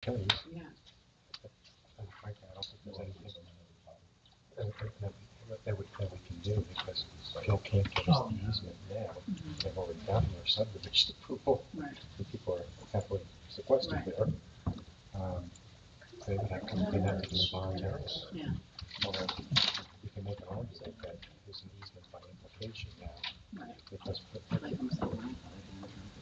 Kelly's. Yeah. And frankly, I don't think there's anything that we can do because Phil can't give us the easement now. They've already gotten their subdivision approval. Right. The people are happily sequestered there. They would have to do it voluntarily. Yeah. Although you can make an argument that there's an easement by implication now. Right. Because Like I'm saying,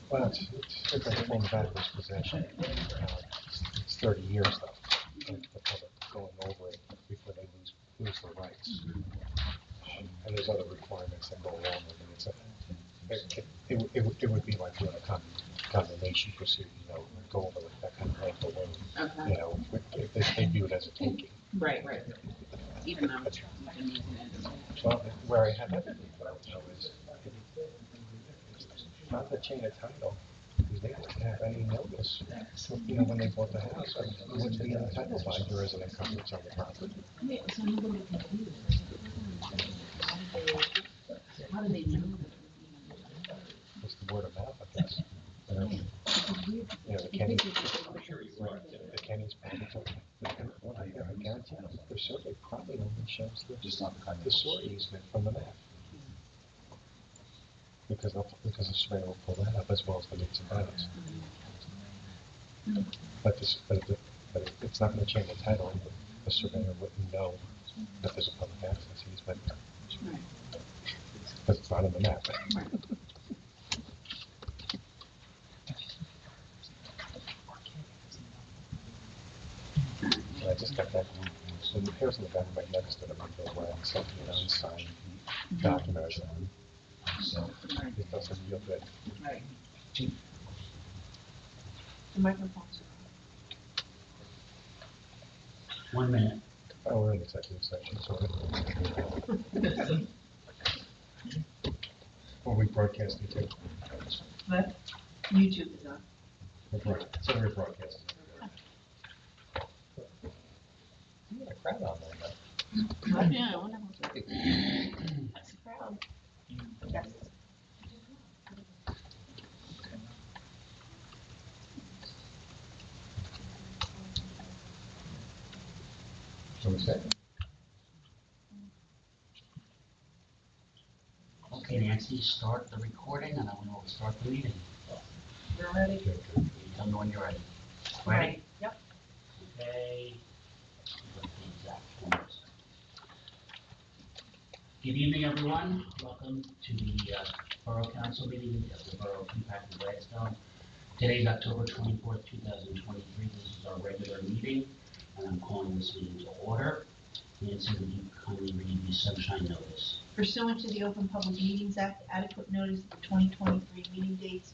well, it's like pulling backwards possession. It's 30 years though. The public going over it before they lose their rights. And there's other requirements that go along with it. It would be like doing a condemnation proceeding, go over like that kind of like balloon. Okay. They view it as a taking. Right. Even though it's Well, where I have everything is not the chain of title. They didn't have any notice, when they bought the house, what's being entitled by there is an encumbrance on the property. Yeah, so nobody can do this. How do they know that? It's the word of mouth, I guess. The Kennys, the Kennys probably, I guarantee you, the survey probably only shows the sewer easement from the map. Because the surveyor will pull that up as well as the meets and bounds. But it's not going to change the title. The surveyor wouldn't know that there's a public access easement because it's not in the map. I just got that. So here's in the back right next to them, something unsigned document. So it doesn't feel good. Right. The microphone's 1 minute. Oh, we're in executive session, so. Or we broadcasting too. What? YouTube is on. So we're broadcasting. You got a crowd on there, What? Yeah, I wonder what's that's the crowd. Yes. So we said. Okay, Nancy, start the recording and then we will start the meeting. We're ready. You tell me when you're ready. Ready? Yep. Okay. Good evening, everyone. Welcome to the Borough Council meeting of the Borough of Peapack And Gladstone. Today is October 24th, 2023. This is our regular meeting, and I'm calling this meeting to order. Nancy, would you kindly read the sunshine notice? Pursuant to the Open Public Meetings Act, adequate notice of the 2023 meeting dates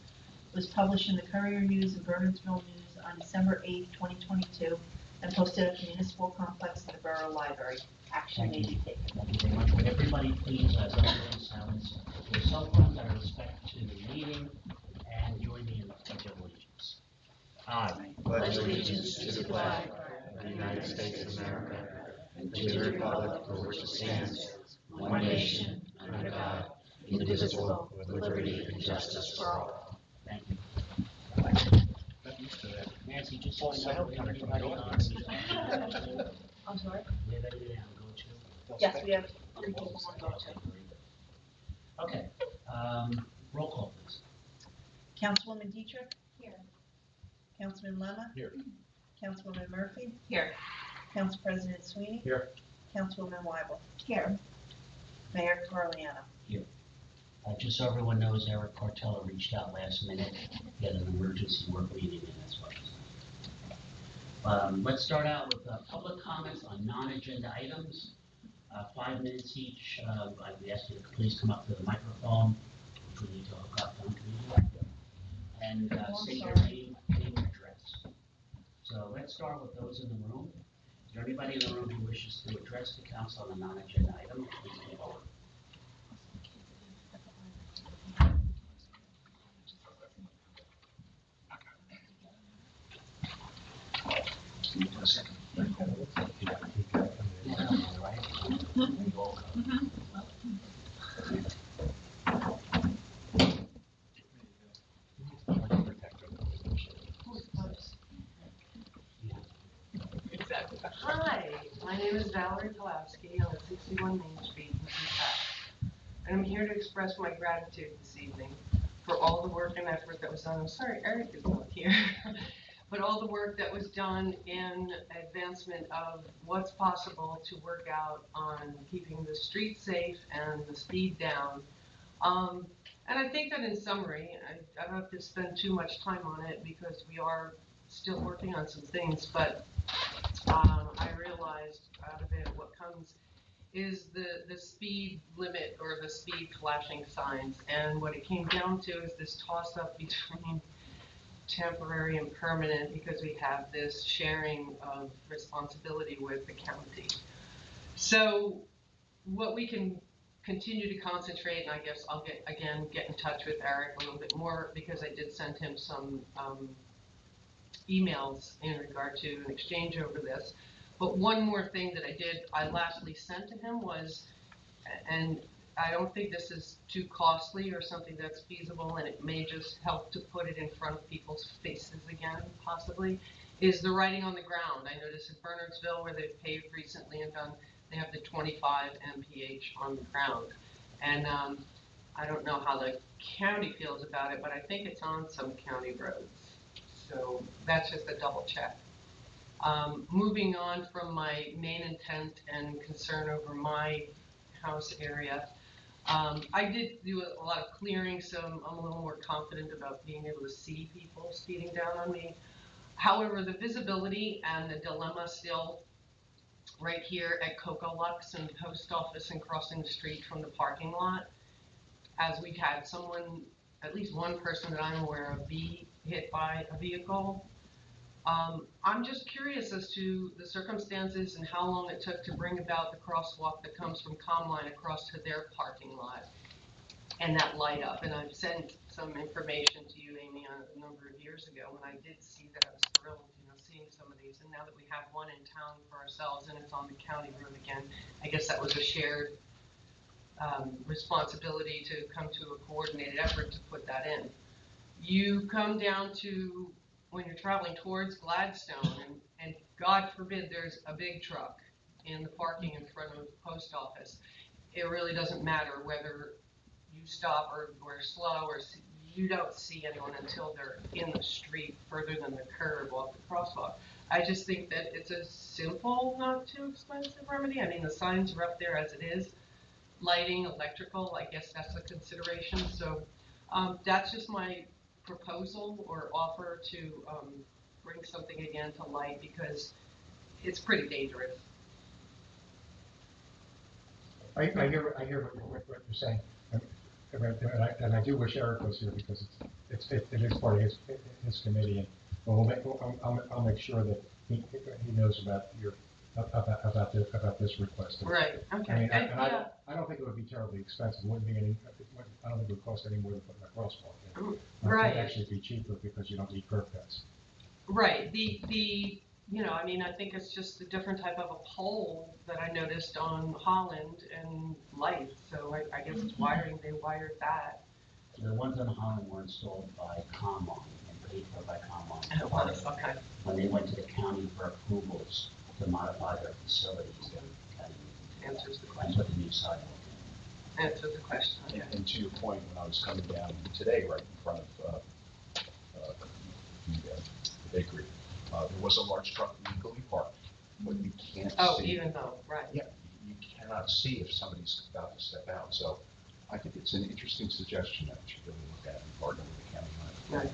was published in the Courier News and Burnsville News on December 8, 2022, and posted at the Municipal Complex in the Borough Library. Action may be taken. Thank you very much. Would everybody please, as everyone silence their cell phones out of respect to the meeting and join me in the Pledge of Allegiance. I pledge allegiance to the flag of the United States of America and to the republic for which it stands, one nation, under God, indivisible, with liberty and justice for all. Thank you. Nancy, just so you know, everybody on. I'm sorry? We have anybody on go to? Yes, we have 3 people on go to. Okay, roll call please. Councilwoman Dietrich? Here. Councilman Lemma? Here. Councilwoman Murphy? Here. Council President Sweeney? Here. Councilwoman Weibel? Here. Mayor Corleano? Here. Just so everyone knows, Eric Cartella reached out last minute. He had an emergency work meeting and that's why he's not. Let's start out with public comments on non-agenda items. 5 minutes each. I'd ask you to please come up to the microphone, which we need to hook up onto you, and say your name and address. So let's start with those in the room. Is there anybody in the room who wishes to address the council on a non-agenda item? Please come forward. Hi, my name is Valerie Pulaski. I'm at 61 Main Street in Peapack. And I'm here to express my gratitude this evening for all the work and effort that was done. I'm sorry, Eric is not here. But all the work that was done in advancement of what's possible to work out on keeping the streets safe and the speed down. And I think that in summary, I don't have to spend too much time on it because we are still working on some things, but I realized out of it what comes is the speed limit or the speed flashing signs. And what it came down to is this toss up between temporary and permanent, because we have this sharing of responsibility with the county. So what we can continue to concentrate, and I guess I'll get in touch with Eric a little bit more, because I did send him some emails in regard to an exchange over this. But one more thing that I lastly sent to him was, and I don't think this is too costly or something that's feasible, and it may just help to put it in front of people's faces again, possibly, is the writing on the ground. I noticed in Bernardsville, where they've paved recently and done, they have the 25 mph on the ground. And I don't know how the county feels about it, but I think it's on some county roads. So that's just a double check. Moving on from my main intent and concern over my house area, I did do a lot of clearing, so I'm a little more confident about being able to see people speeding down on me. However, the visibility and the dilemma still right here at Coco Lux and Post Office and crossing the street from the parking lot, as we've had someone, at least one person that I'm aware of, be hit by a vehicle. I'm just curious as to the circumstances and how long it took to bring about the crosswalk that comes from Comline across to their parking lot and that light up. And I've sent some information to you, Amy, a number of years ago when I did see that. I was thrilled, seeing some of these. And now that we have one in town for ourselves and it's on the county road again, I guess that was a shared responsibility to come to a coordinated effort to put that in. You come down to when you're traveling towards Gladstone, and God forbid there's a big truck in the parking in front of the post office. It really doesn't matter whether you stop or slow, or you don't see anyone until they're in the street further than the curb off the crosswalk. I just think that it's a simple, not too expensive remedy. I mean, the signs are up there as it is. Lighting, electrical, I guess that's a consideration. So that's just my proposal or offer to bring something again to light, because it's pretty dangerous. I hear what you're saying, and I do wish Eric was here, because it is part of his committee, and I'll make sure that he knows about about this request. Right. Okay. I mean, I don't think it would be terribly expensive. It wouldn't be any. I don't think it would cost any more than putting a crosswalk in. Right. It would actually be cheaper because you don't need curb cuts. Right. I mean, I think it's just a different type of a pole that I noticed on Holland and lights. So I guess it's wiring. They wired that. So the ones on Holland were installed by Comline and paid for by Comline. And it was, okay. When they went to the county for approvals to modify their facilities, the county Answers the and question. put the new sidewalk in. Answers the question. Okay. And to your point, when I was coming down today, right in front of the bakery, there was a large truck legally parked, but you can't see. Oh, even though, right. Yeah, you cannot see if somebody's about to step out. So I think it's an interesting suggestion that we should really look at and partner with the county. Right.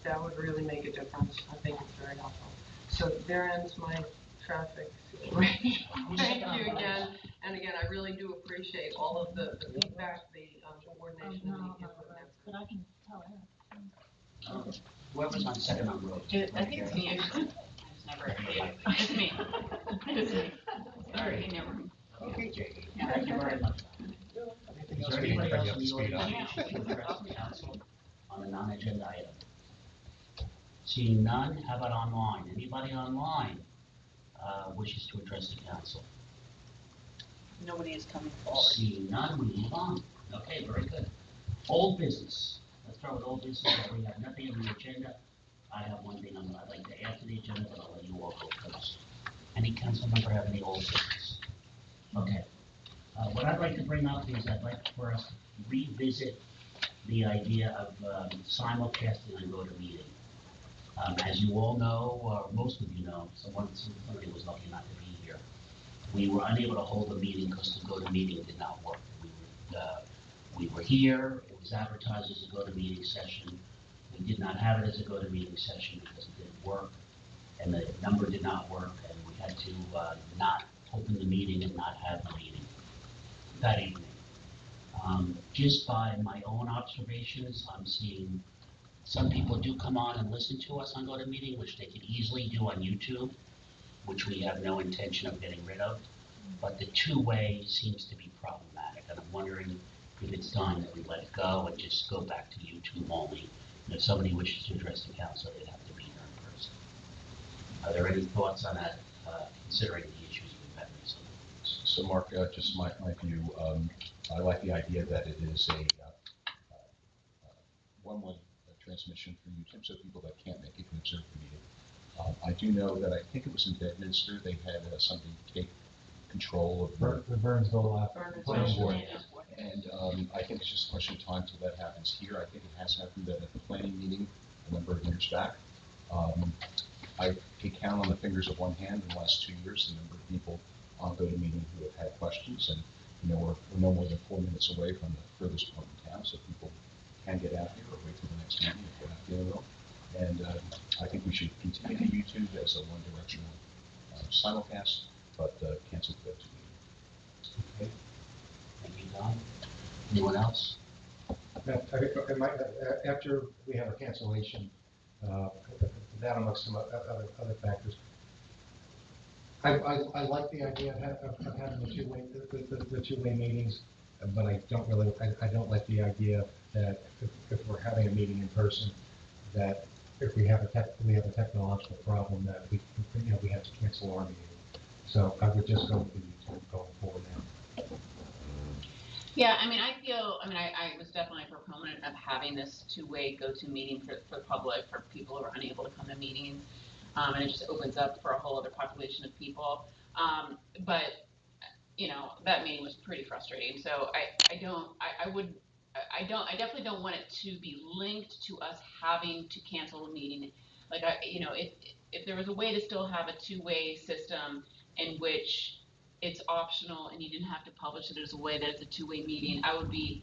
That would really make a difference. I think it's very helpful. So there ends my traffic situation. Thank you again. And again, I really do appreciate all of the feedback, the coordination, and the input. But I can tell Eric. Whoever's on second on road. I think it's me, actually. It's never, it's me. It's me. Sorry, never. Okay, thank you very much. Is there anybody else in the audience who wishes to address the council on a non-agenda item? Seeing none, how about online? Anybody online wishes to address the council? Nobody is coming forward. Seeing none, we move on. Okay, very good. Old business. Let's start with old business. We have nothing on the agenda. I have one thing I'd like to add to the agenda, but I'll let you all go first. Any council member have any old business? Okay. What I'd like to bring up is I'd like for us to revisit the idea of simulcasting on GoToMeeting. As you all know, or most of you know, somebody was lucky not to be here. We were unable to hold the meeting because the GoToMeeting did not work. We were here, it was advertised as a GoToMeeting session. We did not have it as a GoToMeeting session because it didn't work, and the number did not work, and we had to not open the meeting and not have the meeting that evening. Just by my own observations, I'm seeing some people do come on and listen to us on GoToMeeting, which they could easily do on YouTube, which we have no intention of getting rid of. But the two-way seems to be problematic, and I'm wondering if it's time that we let it go and just go back to YouTube only. And if somebody wishes to address the council, they'd have to be here in person. Are there any thoughts on that, considering the issues we've had recently? So Mark, just my view, I like the idea that it is a one-way transmission for YouTube, so people that can't make it can observe the meeting. I do know that I think it was in Bedminster, they had somebody take control of The Burnsville, planning board. And I think it's just a question of time till that happens here. I think it has happened at the planning meeting a number of years back. I can count on the fingers of one hand in the last 2 years the number of people on GoToMeeting who have had questions, and we're no more than 4 minutes away from the furthest point in town, so people can get out here or wait till the next meeting if they're not feeling well. And I think we should continue to YouTube as a one-directional simulcast, but cancel the GoToMeeting. Okay. Thank you, Don. Anyone else? After we have a cancellation, that amongst some other factors, I like the idea of having the two-way meetings, but I don't like the idea that if we're having a meeting in person, that if we have a technological problem, that we have to cancel our meeting. So I would just go with the YouTube going forward now. Yeah, I mean, I was definitely a proponent of having this two-way GoToMeeting for the public, for people who are unable to come to meetings. And it just opens up for a whole other population of people. But, that meeting was pretty frustrating. So I definitely don't want it to be linked to us having to cancel a meeting. Like, if there was a way to still have a two-way system in which it's optional and you didn't have to publish it as a way that it's a two-way meeting, I would be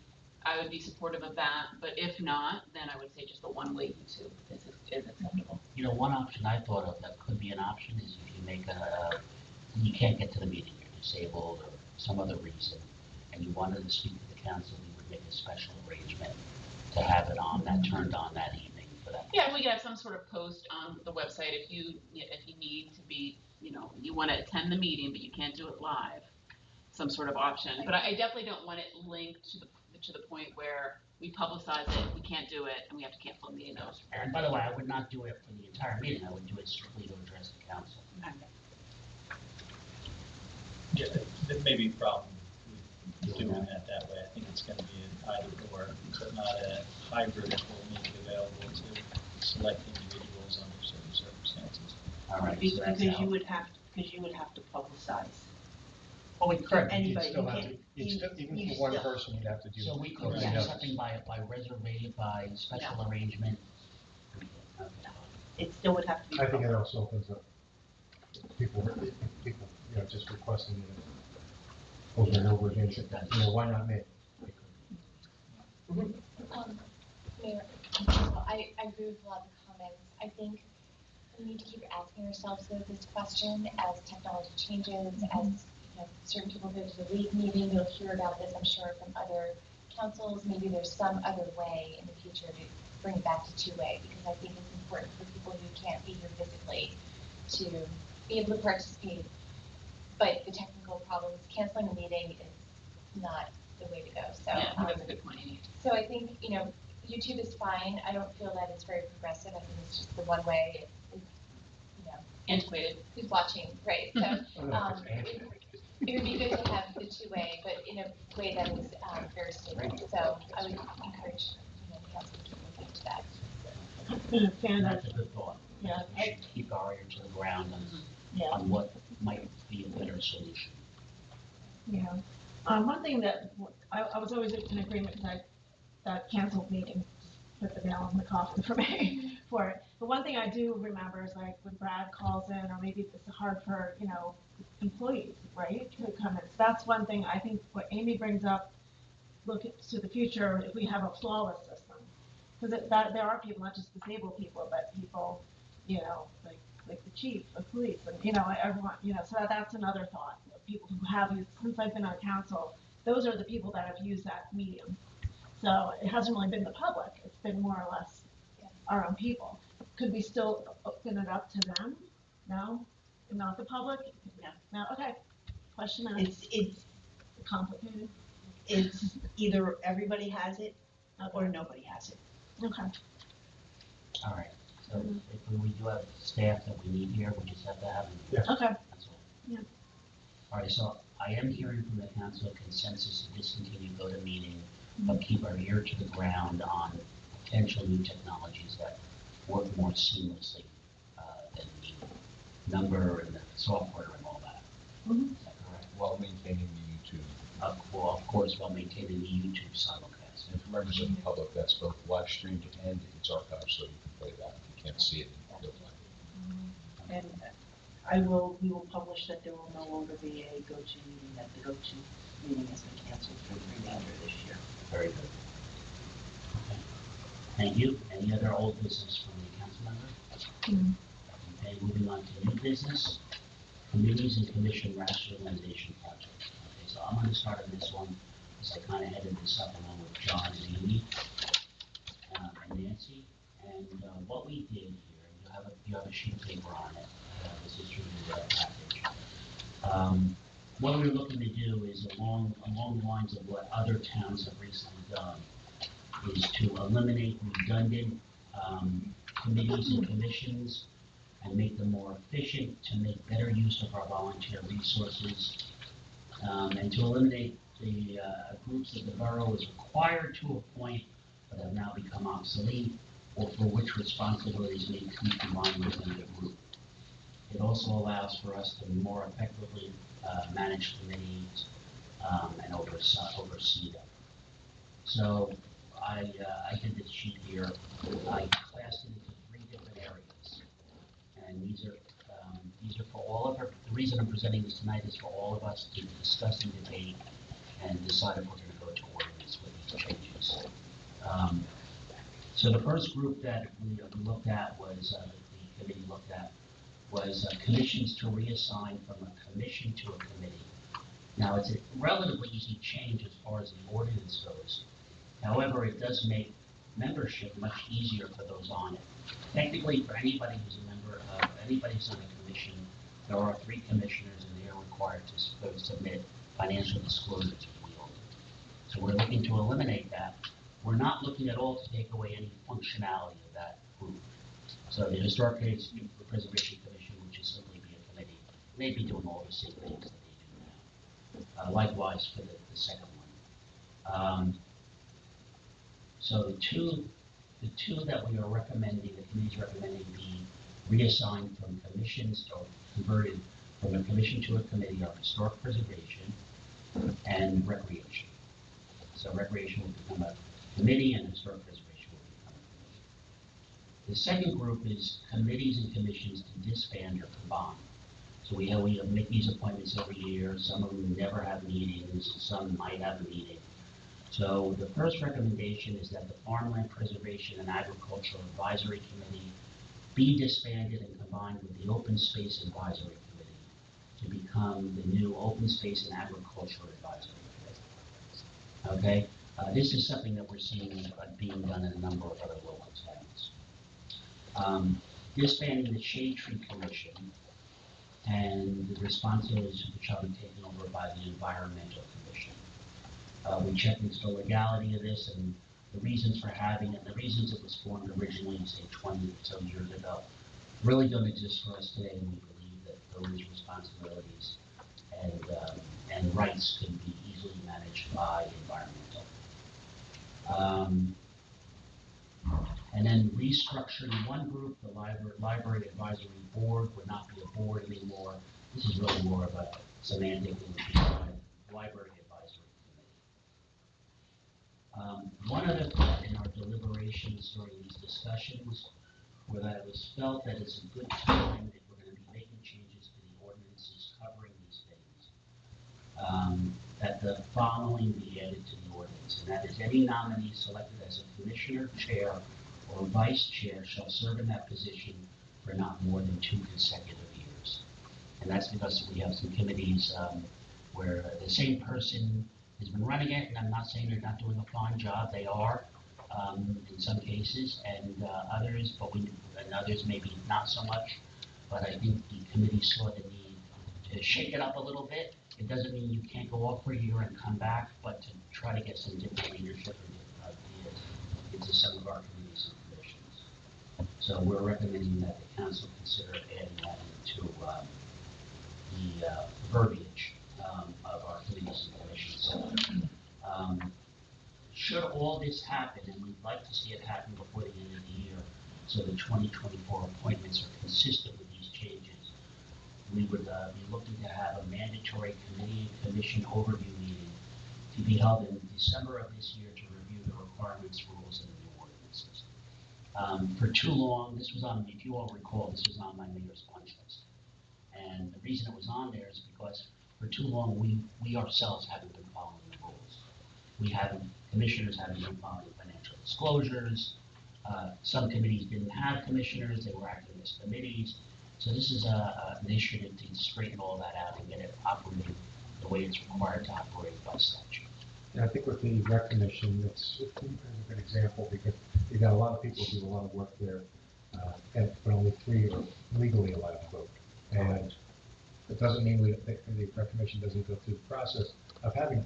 supportive of that. But if not, then I would say just the one-way YouTube is acceptable. One option I thought of that could be an option is if you make you can't get to the meeting, you're disabled or some other reason, and you wanted to speak to the council, we would make a special arrangement to have it turned on that evening for that. Yeah, we could have some sort of post on the website if you need to be, you want to attend the meeting, but you can't do it live, some sort of option. But I definitely don't want it linked to the point where we publicize it, we can't do it, and we have to cancel a meeting. And by the way, I would not do it for the entire meeting. I would do it strictly to address the council. Okay. Yeah, there may be a problem with doing that way. I think it's going to be an either or, but not a hybrid that will make it available to select individuals under certain circumstances. All right. Because you would have to publicize. Oh, we could. Anybody, You'd still have to, even for one person, you'd have to do. So we could notice. do something by reservation, by special arrangement. It still would have to be. I think it also opens up people, just requesting it over and over again. Why not me? Mayor, I agree with a lot of the comments. I think we need to keep asking ourselves this question as technology changes, as certain people go to the league meeting, you'll hear about this, I'm sure, from other councils. Maybe there's some other way in the future to bring it back to two-way, because I think it's important for people who can't be here physically to be able to participate. But the technical problems, canceling a meeting is not the way to go. So yeah, that's a good point. So I think, YouTube is fine. I don't feel that it's very progressive. I think it's just the one way. Antiquated. Who's watching, right? So it would be good to have the two-way, but in a way that is very stable. So I would encourage the council to keep looking into that. That's a good thought. Yeah, We should keep our ear to the ground yeah, on what might be a better solution. yeah. One thing that, I was always in agreement, because that canceled meeting put the nail in the coffin for me for it. But one thing I do remember is like when Brad calls in, or maybe it's hard for, employees, right, to come in. So that's one thing I think what Amy brings up, look to the future, if we have a flawless system. Because there are people, not just disabled people, but people, like the chief of police, and, everyone, so that's another thought. People who have used, since I've been on council, those are the people that have used that medium. So it hasn't really been the public, it's been more or less our own people. Could we still open it up to them? No? Not the public? No. No, okay. Question asked. It's Complicated. it's either everybody has it or nobody has it. Okay. All right, so if we do have staff that we need here, we just have to have them. Yeah. Okay. That's all. Yeah. All right, so I am hearing from the council consensus to discontinue go-to-meeting, but keep our ear to the ground on potential new technologies that work more seamlessly than the number and the software and all that. Mhm. Is that correct? While maintaining the YouTube. Well, of course, while maintaining the YouTube simulcast. And for members of the public, that's both live streamed and it's archived, so you can play that if you can't see it in real time. And we will publish that there will no longer be a go-to meeting, that the go-to meeting has been canceled for the remainder of this year. Very good. Okay. Thank you. Any other old business from the council member? Okay, moving on to new business, committees and commission rationalization project. Okay, so I'm gonna start on this one, because I kind of headed this up along with John and Amy, and Nancy. And what we did here, you have a sheet of paper on it. This is through the package. What we're looking to do is along the lines of what other towns have recently done, is to eliminate redundant committees and commissions and make them more efficient, to make better use of our volunteer resources, and to eliminate the groups that the borough is required to appoint but have now become obsolete, or for which responsibilities may be combined within the group. It also allows for us to more effectively manage committees and oversee them. So I did this sheet here. I classed it into 3 different areas, and these are for all of our. The reason I'm presenting this tonight is for all of us to discuss and debate and decide if we're going to go to ordinance with these changes. So the first group that we looked at was the committee looked at was commissions to reassign from a commission to a committee. Now, it's a relatively easy change as far as the ordinance goes. However, it does make membership much easier for those on it. Technically, for anybody who's a member of, anybody who's on a commission, there are 3 commissioners and they are required to submit financial disclosures if wielded. So we're looking to eliminate that. We're not looking at all to take away any functionality of that group. So the Historic Preservation Commission, which is simply be a committee, may be doing all the same things that they do now. Likewise for the second one. So the two that we are recommending, the committee is recommending be reassigned from commissions or converted from a commission to a committee are Historic Preservation and Recreation. So Recreation will become a committee and Historic Preservation will become a committee. The second group is committees and commissions to disband or combine. So we make these appointments every year. Some of them never have meetings, some might have a meeting. So the first recommendation is that the Farmland Preservation and Agricultural Advisory Committee be disbanded and combined with the Open Space Advisory Committee to become the new Open Space and Agricultural Advisory Committee. Okay, this is something that we're seeing being done in a number of other local towns. Disbanding the Shade Tree Commission and the responsibilities which shall be taken over by the Environmental Commission. We checked into the legality of this and the reasons for having it, the reasons it was formed originally, say 20 or so years ago, really don't exist for us today, and we believe that those responsibilities and rights can be easily managed by environmental. And then restructuring one group, the library advisory board would not be a board anymore. This is really more of a semantic and library advisory committee. One other thought in our deliberations during these discussions were that it was felt that it's a good time if we're going to be making changes to the ordinances covering these things, that the following be added to the ordinance, and that is any nominee selected as a commissioner, chair, or vice chair shall serve in that position for not more than 2 consecutive years. And that's because we have some committees where the same person has been running it, and I'm not saying they're not doing a fine job, they are in some cases, and others, and others maybe not so much. But I think the committee saw the need to shake it up a little bit. It doesn't mean you can't go off for a year and come back, but to try to get some different leadership and different ideas into some of our committees and commissions. So we're recommending that the council consider adding that into the verbiage of our committees and commissions. So, should all this happen, and we'd like to see it happen before the end of the year, so the 2024 appointments are consistent with these changes, we would be looking to have a mandatory committee and commission overview meeting to be held in December of this year to review the requirements, rules, and new ordinances. For too long, this was on, if you all recall, this was on my mayor's punch list. And the reason it was on there is because for too long, we ourselves haven't been following the rules. Commissioners haven't been following financial disclosures. Some committees didn't have commissioners, they were acting as committees. So this is an initiative to straighten all that out and get it operating the way it's required to operate by statute. And I think with the rec commission, it's a good example because you got a lot of people who do a lot of work there, but only 3 are legally allowed to vote. And it doesn't mean the rec commission doesn't go through the process of having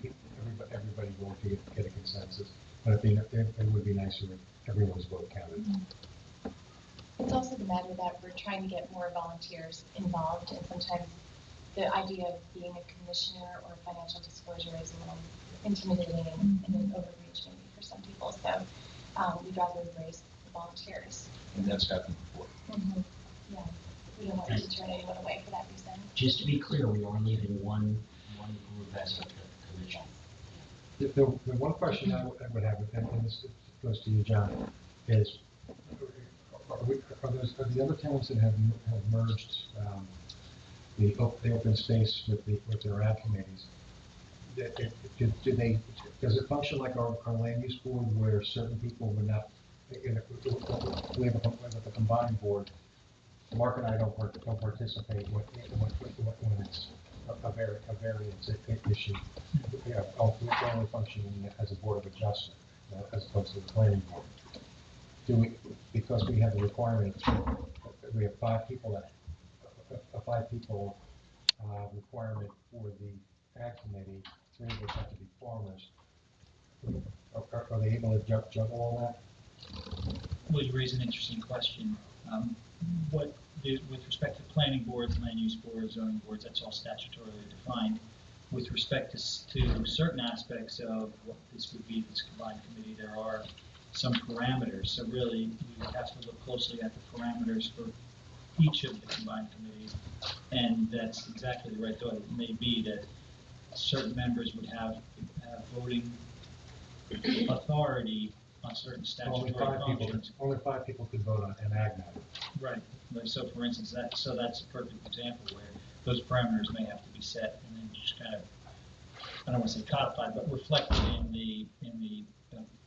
everybody vote to get a consensus. But I think it would be nicer if everyone's vote counted. Mm-hmm. It's also the matter that we're trying to get more volunteers involved, and sometimes the idea of being a commissioner or financial disclosure is a little intimidating and an overreach maybe for some people. So we'd rather embrace the volunteers. And that's happened before. Mm-hmm. Yeah, we don't want to turn anyone away for that reason. Just to be clear, we are leaving one group as a commission. The one question I would have, and this goes to you, John, is are the other towns that have merged the open space with their ad committees? Does it function like our land use board where certain people would not? We have a combined board. Mark and I don't participate when it's a variance issue. Yeah, we're only functioning as a board of adjustment as opposed to the planning board. Because we have the requirement, we have 5 people requirement for the ag committee, 3 of which have to be farmers. Are they able to juggle all that? Well, you raise an interesting question. With respect to planning boards, land use boards, zoning boards, that's all statutorily defined. With respect to certain aspects of what this would be, this combined committee, there are some parameters. So really, we would have to look closely at the parameters for each of the combined committees. And that's exactly the right thought. It may be that certain members would have voting authority on certain statutory functions. Only 5 people could vote on an ag matter. Right. So for instance, that's a perfect example where those parameters may have to be set and then just kind of, I don't want to say codified, but reflected in the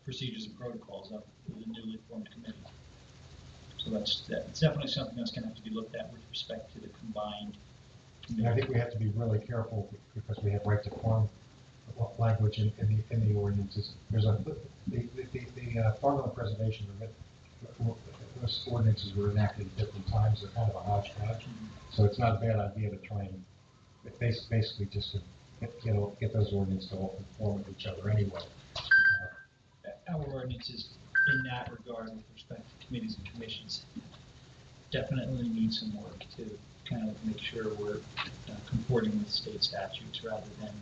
procedures and protocols of the newly formed committee. So it's definitely something that's going to have to be looked at with respect to the combined committee. And I think we have to be really careful because we have right to farm language in the ordinances. There's the farmland preservation those ordinances were enacted at different times. They're kind of a hodgepodge. So it's not a bad idea to try and basically just to get those ordinances to all conform with each other anyway. Our ordinances in that regard with respect to committees and commissions definitely need some work to kind of make sure we're comporting with state statutes rather than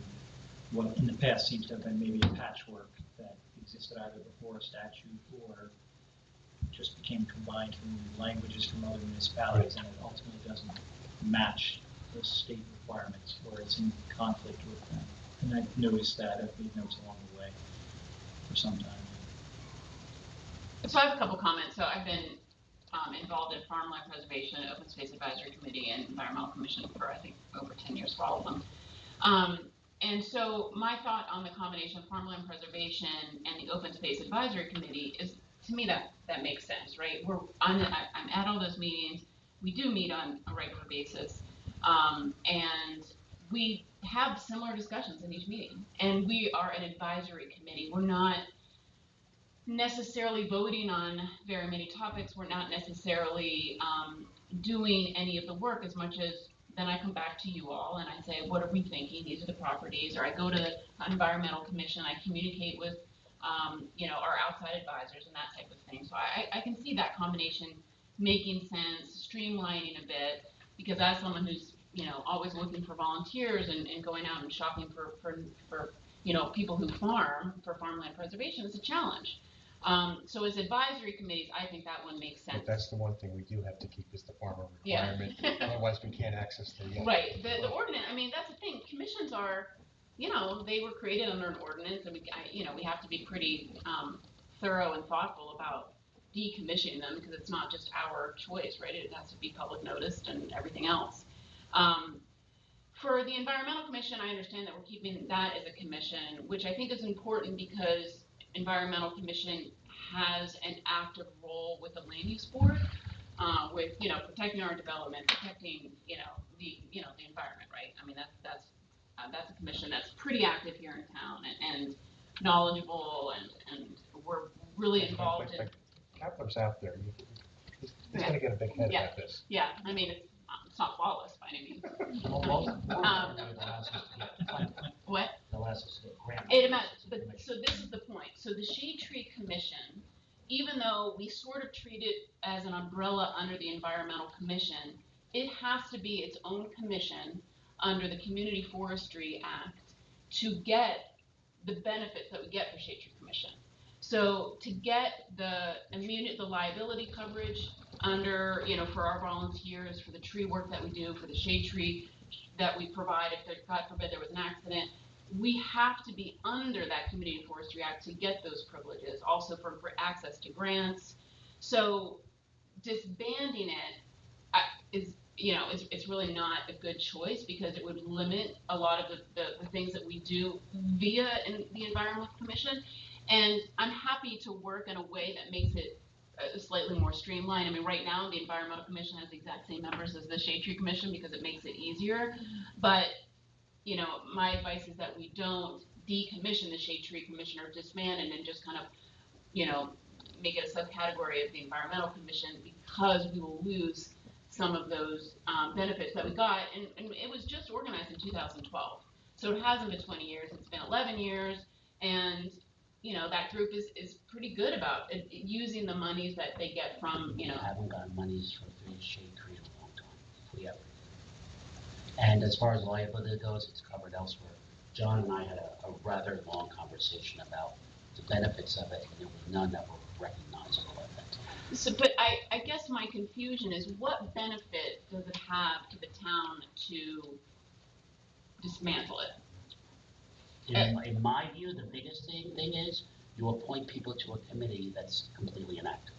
what in the past seems to have been maybe a patchwork that existed either before a statute or just became combined from languages from other municipalities, and it ultimately doesn't match the state requirements, or it's in conflict with them. And I've noticed that, I've made notes along the way for some time. So I have a couple comments. So I've been involved in farmland preservation, open space advisory committee, and environmental commission for I think over 10 years for all of them. And so my thought on the combination of farmland preservation and the open space advisory committee is, to me, that makes sense, right? I'm at all those meetings. We do meet on a regular basis, and we have similar discussions in each meeting. And we are an advisory committee. We're not necessarily voting on very many topics. We're not necessarily doing any of the work as much as then I come back to you all and I say, what are we thinking? These are the properties. Or I go to the environmental commission. I communicate with our outside advisors and that type of thing. So I can see that combination making sense, streamlining a bit, because as someone who's always looking for volunteers and going out and shopping for people who farm for farmland preservation, it's a challenge. So as advisory committees, I think that one makes sense. But that's the one thing we do have to keep is the farmer Yeah. requirement. Otherwise, we can't access the Right. The ordinance. I mean, that's the thing. Commissions are, they were created under an ordinance, and we have to be pretty thorough and thoughtful about decommissioning them because it's not just our choice, right? It has to be public noticed and everything else. For the environmental commission, I understand that we're keeping that as a commission, which I think is important because environmental commission has an active role with the land use board, with protecting our development, protecting the environment, right? I mean that's a commission that's pretty active here in town and knowledgeable and we're really involved in. Kepler's out there. He's going to get a big head at this. Yeah, I mean it's not flawless by any means. What? So this is the point. So the Shade Tree Commission, even though we sort of treat it as an umbrella under the Environmental Commission, it has to be its own commission under the Community Forestry Act to get the benefits that we get for Shade Tree Commission. So to get the liability coverage under, for our volunteers, for the tree work that we do, for the shade tree that we provide, if God forbid there was an accident, we have to be under that Community Forestry Act to get those privileges, also for access to grants. So disbanding it it's really not a good choice because it would limit a lot of the things that we do via the Environmental Commission. And I'm happy to work in a way that makes it slightly more streamlined. I mean, right now the Environmental Commission has the exact same members as the Shade Tree Commission because it makes it easier. But my advice is that we don't decommission the Shade Tree Commission or disband and then just kind of, make it a subcategory of the Environmental Commission because we will lose some of those benefits that we got. And it was just organized in 2012. So it hasn't been 20 years, it's been 11 years. And, that group is pretty good about using the monies that they get from, We haven't gotten monies for the Shade Tree in a long time, if we ever did. And as far as liability goes, it's covered elsewhere. John and I had a rather long conversation about the benefits of it, and there was none that were recognizable at that time. So, but I guess my confusion is what benefit does it have to the town to dismantle it? In my view, the biggest thing is you appoint people to a committee that's completely inactive.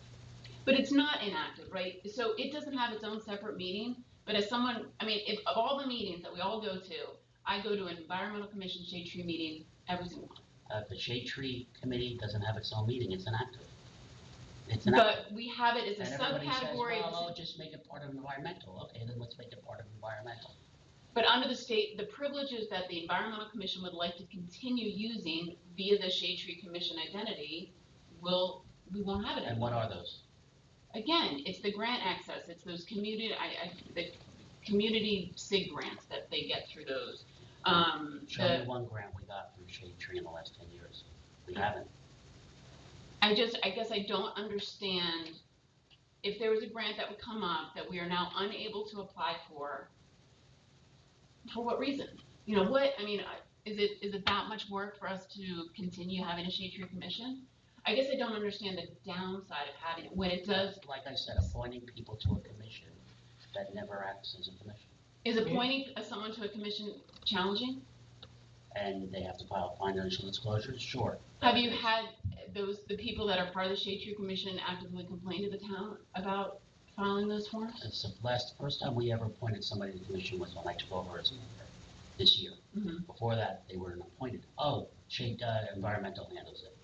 But it's not inactive, right? So it doesn't have its own separate meeting. But as someone, if of all the meetings that we all go to, I go to an Environmental Commission Shade Tree meeting every single one. The Shade Tree Committee doesn't have its own meeting, it's inactive. But we have it as a subcategory. Well, just make it part of environmental. Okay, then let's make it part of environmental. But under the state, the privileges that the Environmental Commission would like to continue using via the Shade Tree Commission identity, we won't have it anymore. And what are those? Again, it's the grant access. It's those community SIG grants that they get through those. Show me one grant we got through Shade Tree in the last 10 years. We haven't. I guess I don't understand if there was a grant that would come up that we are now unable to apply for what reason? Is it that much work for us to continue having a Shade Tree Commission? I guess I don't understand the downside of having it when it does. Like I said, appointing people to a commission that never acts as a commission. Is appointing someone to a commission challenging? And they have to file financial disclosures, sure. Have you had the people that are part of the Shade Tree Commission actively complain to the town about filing those forms? It's the first time we ever appointed somebody to the commission was when I took over as a member this year. Mm-hmm. Before that, they weren't appointed. Oh, Shade Environmental handles it.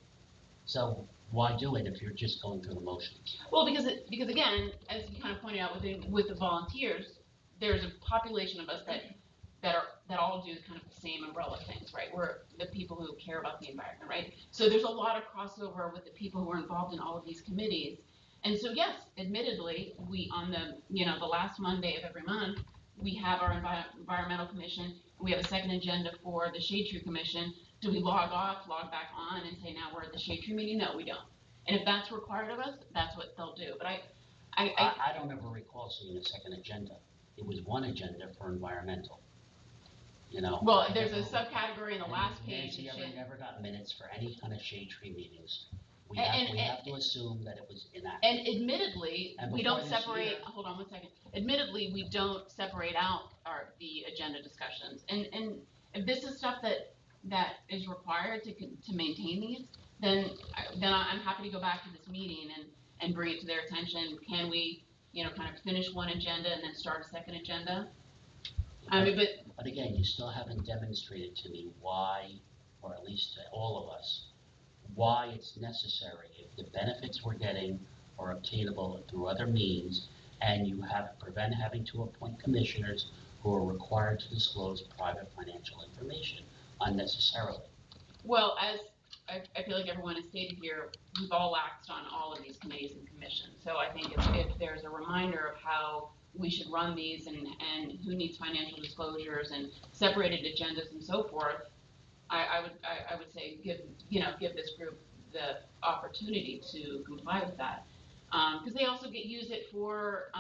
So why do it if you're just going through the motions? Well, because again, as you kind of pointed out with the volunteers, there's a population of us that all do kind of the same umbrella things, right? We're the people who care about the environment, right? So there's a lot of crossover with the people who are involved in all of these committees. And so yes, admittedly, we on the last Monday of every month, we have our environmental commission. We have a second agenda for the Shade Tree Commission. Do we log off, log back on, and say now we're at the Shade Tree meeting? No, we don't. And if that's required of us, that's what they'll do. But I don't ever recall seeing a second agenda. It was one agenda for environmental. You know. Well, there's a subcategory in the last page. Nancy ever never got minutes for any kind of Shade Tree meetings. We have to assume that it was inactive. And admittedly, we don't separate. Hold on one second. Admittedly, we don't separate out the agenda discussions. And if this is stuff that is required to maintain these, then I'm happy to go back to this meeting and bring it to their attention. Can we, kind of finish one agenda and then start a second agenda? But again, you still haven't demonstrated to me why, or at least to all of us, why it's necessary if the benefits we're getting are obtainable through other means, and you prevent having to appoint commissioners who are required to disclose private financial information unnecessarily. Well, as I feel like everyone has stated here, we've all axed on all of these committees and commissions. So I think if there's a reminder of how we should run these and who needs financial disclosures and separated agendas and so forth, I would say give this group the opportunity to comply with that, because they also use it for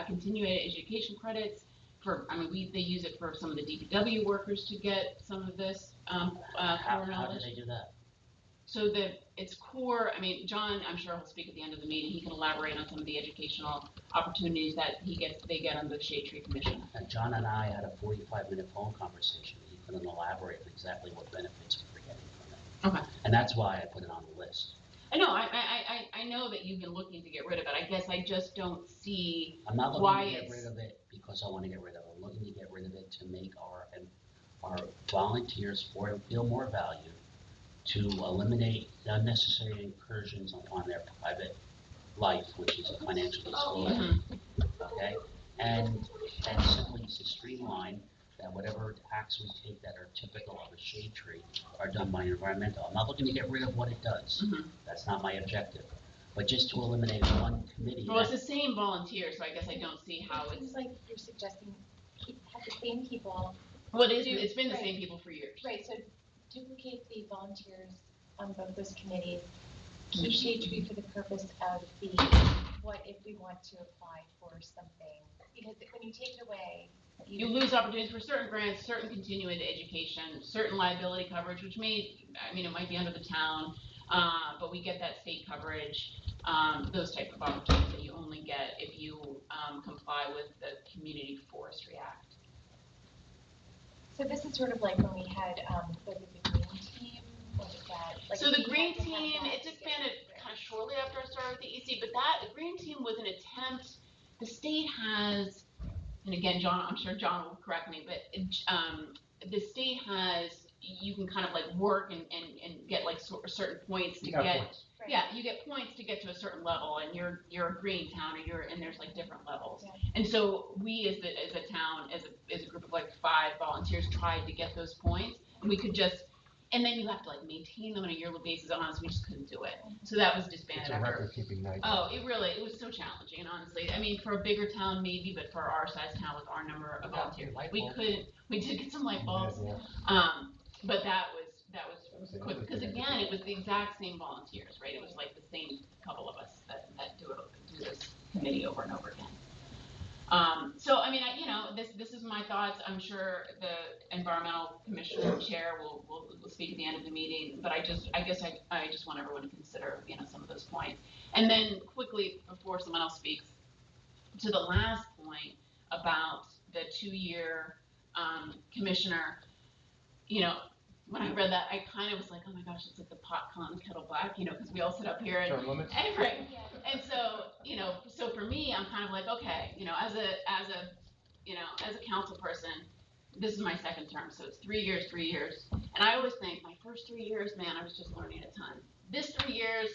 continuing education credits. They use it for some of the DPW workers to get some of this core knowledge. How do they do that? So it's core. John, I'm sure he'll speak at the end of the meeting. He can elaborate on some of the educational opportunities that they get on the Shade Tree Commission. And John and I had a 45-minute phone conversation. He couldn't elaborate on exactly what benefits we were getting from it. Okay. And that's why I put it on the list. I know. I know that you've been looking to get rid of it. I guess I just don't see. I'm not looking to get rid of it because I want to get rid of it. I'm looking to get rid of it to make our volunteers feel more valued, to eliminate unnecessary incursions upon their private life, which is a financial disclosure. Okay, and simply to streamline that whatever acts we take that are typical of a shade tree are done by environmental. I'm not looking to get rid of what it does. That's not my objective. But just to eliminate one committee. Well, it's the same volunteer, so I guess I don't see how It seems like you're suggesting have the same people. Well, it's been the same people for years. Right, so duplicate the volunteers on both those committees. Keep Shade Tree for the purpose of what if we want to apply for something. Because when you take it away, you lose opportunities for certain grants, certain continuing education, certain liability coverage, which it might be under the town, but we get that state coverage, those type of opportunities that you only get if you comply with the Community Forestry Act. So this is sort of like when we had, was it the Green Team? What was that? Like so the Green Team, it disbanded kind of shortly after I started with the EC, but the Green Team was an attempt. The state has, and again, John, I'm sure John will correct me, but the state has, you can kind of like work and get like certain points to get. Points. Right. Yeah, you get points to get to a certain level, and you're a green town, and there's like different levels. Yeah. And so we, as a town, as a group of like 5 volunteers, tried to get those points, and we could just, and then you have to like maintain them on a yearly basis. Honestly, we just couldn't do it. So that was disbanded. It's a record-keeping nightmare. Oh, it was so challenging, and honestly, for a bigger town maybe, but for our size town with our number of volunteers, we did get some light bulbs. Yeah. But that was quick, because again, it was the exact same volunteers, right? It was like the same couple of us that do this committee over and over again. So, I mean, this is my thoughts. I'm sure the environmental commissioner chair will speak at the end of the meeting, but I guess I just want everyone to consider, some of those points. And then quickly, before someone else speaks, to the last point about the 2-year, commissioner, when I read that, I kind of was like, oh my gosh, it's like the pot calling the kettle black, because we all sit up here and, Term limits? right. And so, so for me, I'm kind of like, okay, as a council person, this is my second term, so it's 3 years, 3 years. And I always think my first 3 years, man, I was just learning a ton. This 3 years,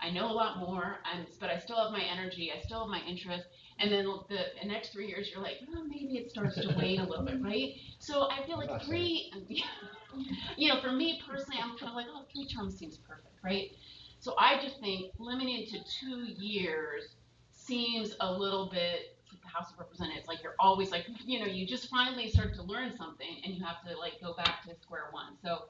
I know a lot more, but I still have my energy, I still have my interest. And then the next 3 years, you're like, oh, maybe it starts to wane a little bit, right? So I feel like for me personally, I'm kind of like, oh, 3 terms seems perfect, right? So I just think limiting it to 2 years seems a little bit like the House of Representatives, like you're always like, you just finally start to learn something and you have to like go back to square one. So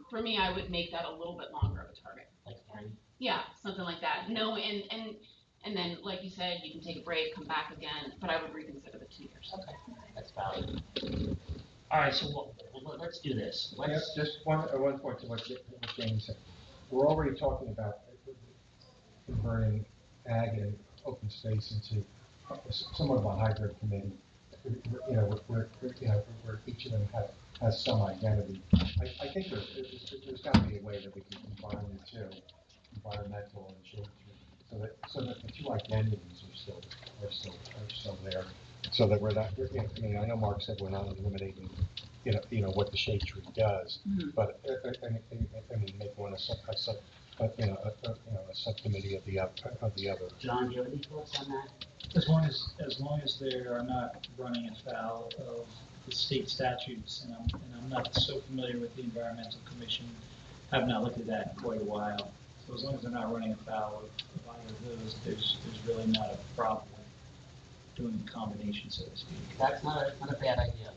for me, I would make that a little bit longer of a target. Like 3? Yeah, something like that. No, and then, like you said, you can take a break, come back again, but I would reconsider the 2 years. Okay, that's valid. All right, so let's do this. Just one point to what Jamie said. We're already talking about converting ag and open space into somewhat of a hybrid committee. Where each of them has some identity. I think there's got to be a way that we can combine the two, environmental and shade tree, so that the two identities are still there, so that we're not. I mean, I know Mark said we're not eliminating, what the shade tree does, but I mean, make one a subcommittee of the other. John, do you have any thoughts on that? As long as they are not running afoul of the state statutes, and I'm not so familiar with the Environmental Commission, I've not looked at that in quite a while. So as long as they're not running afoul of either of those, there's really not a problem with doing a combination, so to speak. That's not a bad idea.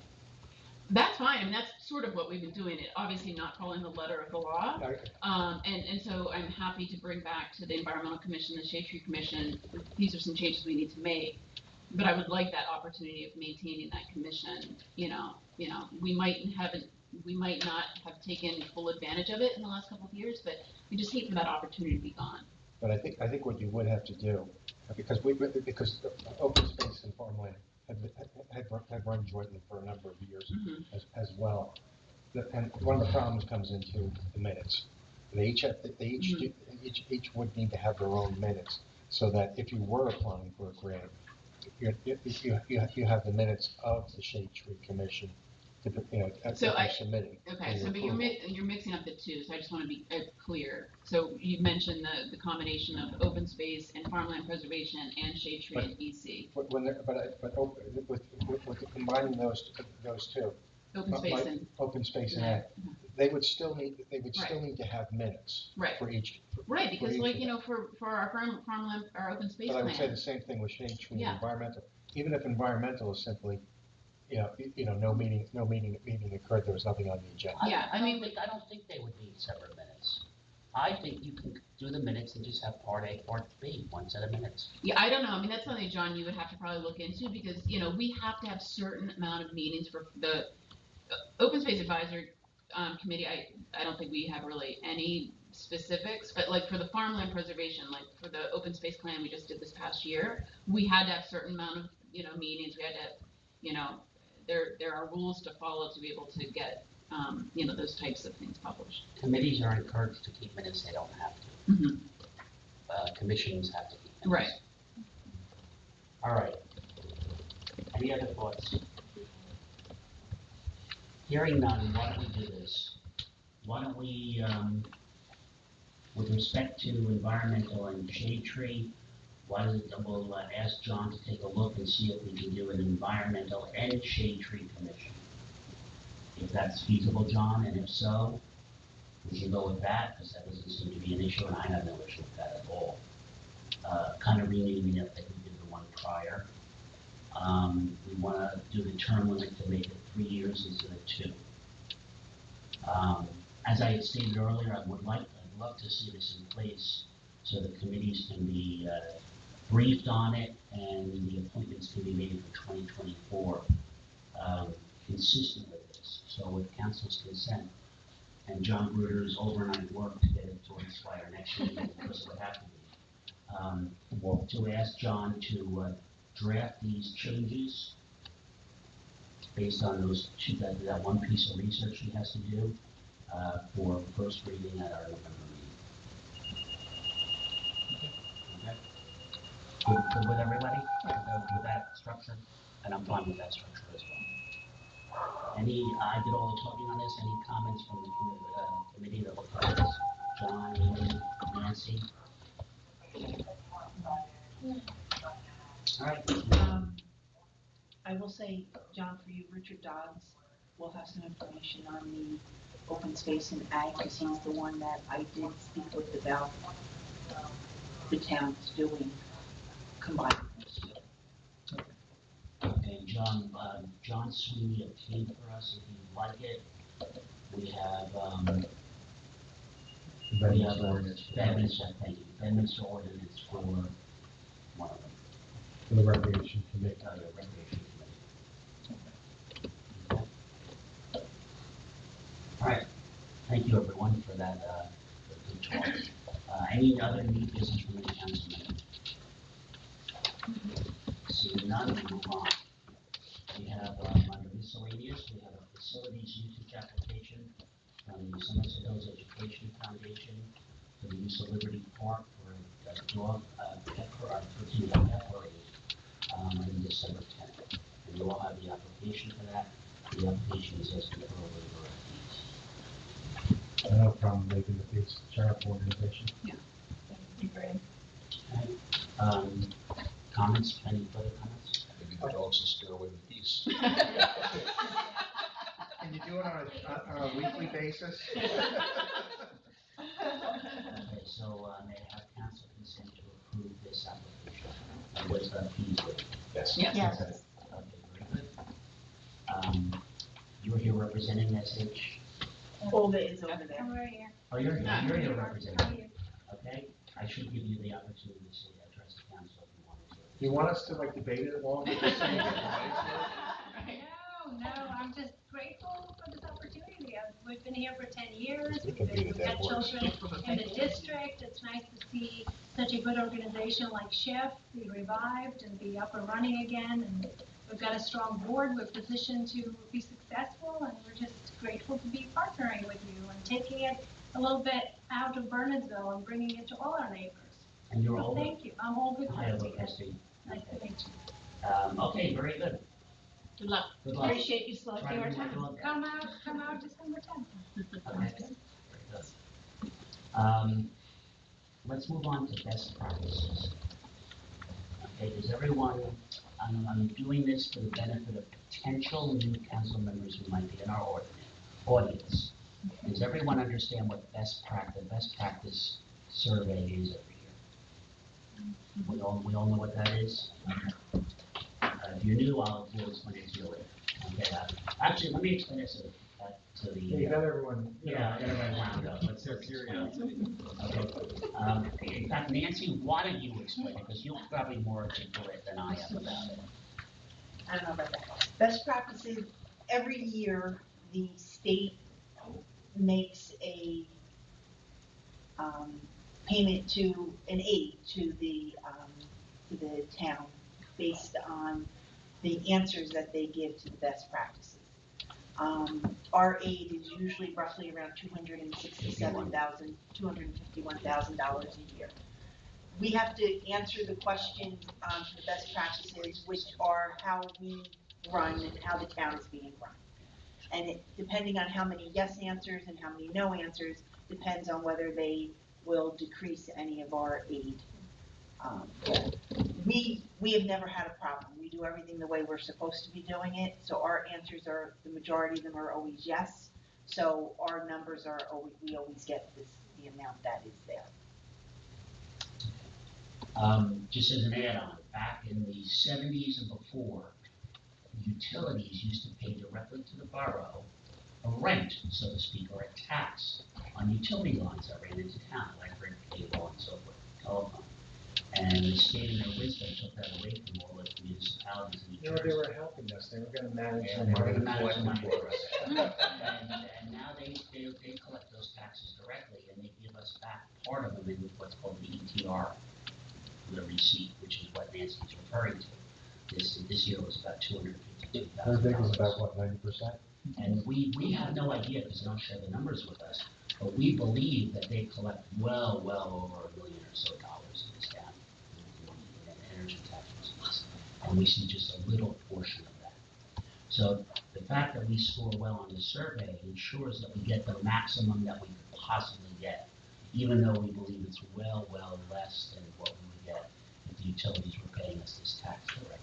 That's fine. I mean, that's sort of what we've been doing. It obviously not following the letter of the law. And so I'm happy to bring back to the Environmental Commission, the Shade Tree Commission. These are some changes we need to make. But I would like that opportunity of maintaining that commission. We might not have taken full advantage of it in the last couple of years, but we just hate for that opportunity to be gone. But I think what you would have to do, because open space and farmland had run jointly for a number of years as well. And one of the problems comes into the minutes. They each would need to have their own minutes, so that if you were applying for a grant, you have the minutes of the Shade Tree Commission that you're submitting. Okay, so but you're mixing up the two, so I just want to be clear. So you mentioned the combination of open space and farmland preservation and shade tree and EC. But with combining those two, open space and ag, they would still need to have minutes for each. Right, because for our farmland, our open space plan. But I would say the plan. same thing with shade tree and environmental. Even if environmental is simply, no meeting occurred, there was nothing on the agenda. I don't think they would need separate minutes. I think you can do the minutes and just have part A, part B, one set of minutes. Yeah, I don't know. I mean, that's something, John, you would have to probably look into, because, we have to have certain amount of meetings for the Open Space Advisory Committee. I don't think we have really any specifics, but like for the farmland preservation, like for the open space plan we just did this past year, we had to have certain amount of, meetings. We had to, there are rules to follow to be able to get, those types of things published. Committees are encouraged to keep minutes, they don't have to. Commissions have to keep minutes. Right. All right. Any other thoughts? Hearing none, why don't we do this? Why don't we, with respect to environmental and shade tree, we'll ask John to take a look and see if we can do an environmental and shade tree commission. If that's feasible, John, and if so, we should go with that, because that doesn't seem to be an issue, and I have no issue with that at all. Kind of renaming it like we did the one prior. We want to do the term limit to make it 3 years instead of 2. As I had stated earlier, I'd love to see this in place so the committees can be briefed on it, and the appointments can be made for 2024, consistent with this. So with council's consent, and John Bruder's overnight work to get it towards by our next meeting, because it would have to be, to ask John to draft these changes based on those that one piece of research he has to do for first reading at our November meeting. Okay? Good with everybody? With that structure? And I'm fine with that structure as well. I did all the talking on this. Any comments from the committee that will cover this? John, Amy, Nancy? All right. I will say, John, for you, Richard Dodds will have some information on the open space and ag, because he's the one that I did speak with about the towns doing combined. Okay, John Sweeney obtained for us, if you'd like it. We have Bedminster, thank you, Bedminster ordinance for one of them. For the recreation committee. The recreation committee. Okay. All right, thank you everyone for that, good talk. Any other new business from the council member? Seeing none, we move on. We have, under miscellaneous, we have a facilities usage application from the Somerset Hills Education Foundation for the use of Liberty Park for a dog, pet parade, on December 10th. And you all have the application for that. The application is asking for a waiver of fees. I don't have a problem making the fees charitable organization. Yeah. Okay. Comments? Any further comments? Maybe the dogs will scare away the geese. Can you do it on a weekly basis? Okay, so may I have council consent to approve this application? And with the fees waived? Yes. Yes. Yes. Okay, very good. You're here representing SH? Olga is over there. Oh, you're here representing. Okay, I should give you the opportunity to say address the council if you wanted to. Do you want us to like debate it along with this thing? No, I'm just grateful for this opportunity. We've been here for 10 years. We can beat a We've dead got horse. children in the district. It's nice to see such a good organization like Chef be revived and be up and running again. And we've got a strong board. We're positioned to be successful, and we're just grateful to be partnering with you and taking it a little bit out of Bernardsville and bringing it to all our neighbors. And you're So all. thank you. I'm all good. Hi, Olga Christie. Nice to meet you. Okay, very good. Good luck. Good luck. Appreciate you selecting Try to our do my time. dog. Come out December 10th. Okay, very good. Let's move on to best practices. Okay, does everyone, I'm doing this for the benefit of potential new council members who might be in our audience. Does everyone understand what best practice survey is every year? We all know what that is? If you're new, I'll explain it to you later. Okay, actually, let me explain this to the. You got everyone. Yeah, everybody wound up. Let's curiosity. Okay. In fact, Nancy, why don't you explain it? Because you're probably more articulate than I am about it. I don't know about that. Best practices, every year, the state makes a payment to an aid to the town based on the answers that they give to the best practices. Our aid is usually roughly around $251,000 a year. We have to answer the questions for the best practices, which are how we run and how the town is being run. And depending on how many yes answers and how many no answers, depends on whether they will decrease any of our aid. We have never had a problem. We do everything the way we're supposed to be doing it. So our answers are, the majority of them are always yes. So our numbers are always, we always get the amount that is there. Just as an add-on, back in the 70s and before, utilities used to pay directly to the borough a rent, so to speak, or a tax on utility lines that ran into town, electric, cable, and so forth, telephone. And the state in their wisdom took that away from all the municipalities in New You know, they Jersey. were helping us, they were gonna manage Yeah, the they were money gonna manage the collected money for for us. And now they collect those taxes directly and they give us back part of them in what's called the ETR, the receipt, which is what Nancy's referring to. This year was about $252,000. Their big is about, what, 90%? And we have no idea because they don't share the numbers with us, but we believe that they collect well over $1 million or so dollars in this town in energy tax receipts. And we see just a little portion of that. So the fact that we score well on the survey ensures that we get the maximum that we could possibly get, even though we believe it's well less than what we would get if the utilities were paying us this tax directly.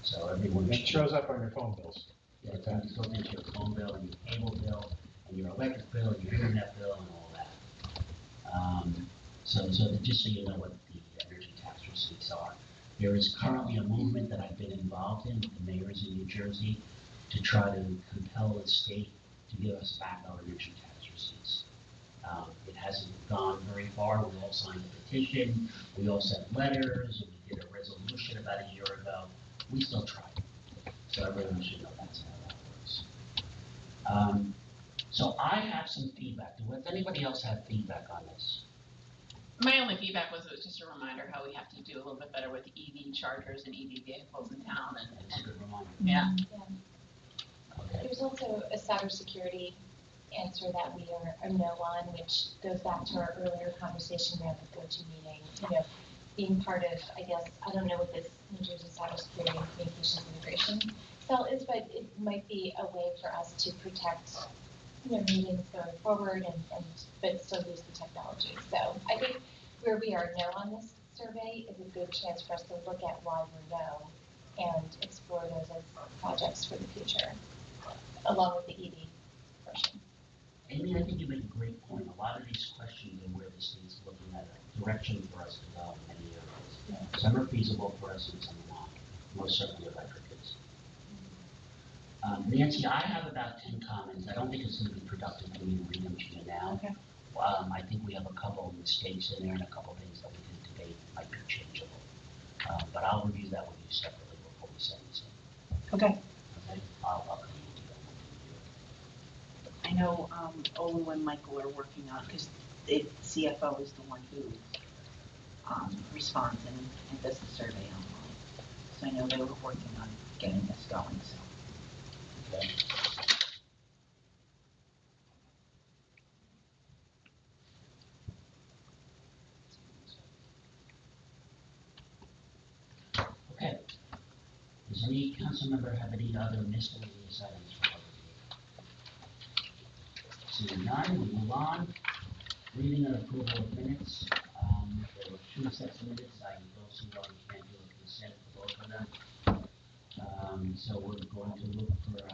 So everyone. It shows up on your phone bills. Yeah, it goes into your phone bill and your cable bill and your electric bill and your internet bill and all that. So just so you know what the energy tax receipts are. There is currently a movement that I've been involved in with the mayors in New Jersey to try to compel the state to give us back our energy tax receipts. It hasn't gone very far. We all signed a petition. We all sent letters. We did a resolution about a year ago. We still try. So everyone should know that's how that works. So I have some feedback. Does anybody else have feedback on this? My only feedback was it was just a reminder how we have to do a little bit better with EV chargers and EV vehicles in town That's a good reminder. yeah. Okay. There's also a cybersecurity answer that we are no on, which goes back to our earlier conversation around the GoToMeeting, being part of, I guess, I don't know what this New Jersey Cybersecurity and Communications Integration Cell is, but it might be a way for us to protect, meetings going forward but still use the technology. So I think where we are no on this survey is a good chance for us to look at why we're no and explore those as projects for the future, along with the EV portion. Amy, I think you make a great point. A lot of these questions are where the state's looking at a direction for us to go in many areas. Yeah. Some are feasible for us and some are not. Most certainly electric is. Nancy, I have about 10 comments. I don't think it's going to be productive for me to read them to you now. Okay. I think we have a couple of mistakes in there and a couple of things that we can debate might be changeable. But I'll review that with you separately before we send this in. Okay. Okay? I'll come to you. I know Olu and Michael are working on, because the CFO is the one who responds and does the survey online. So I know they were working on getting this going, so. Okay. Okay. Does any council member have any other miscellaneous items for public meeting? Seeing none, we move on. Reading and approval of minutes. There were 2 sets of minutes. I don't see why we can't do a consent for both of them. So we're going to look for a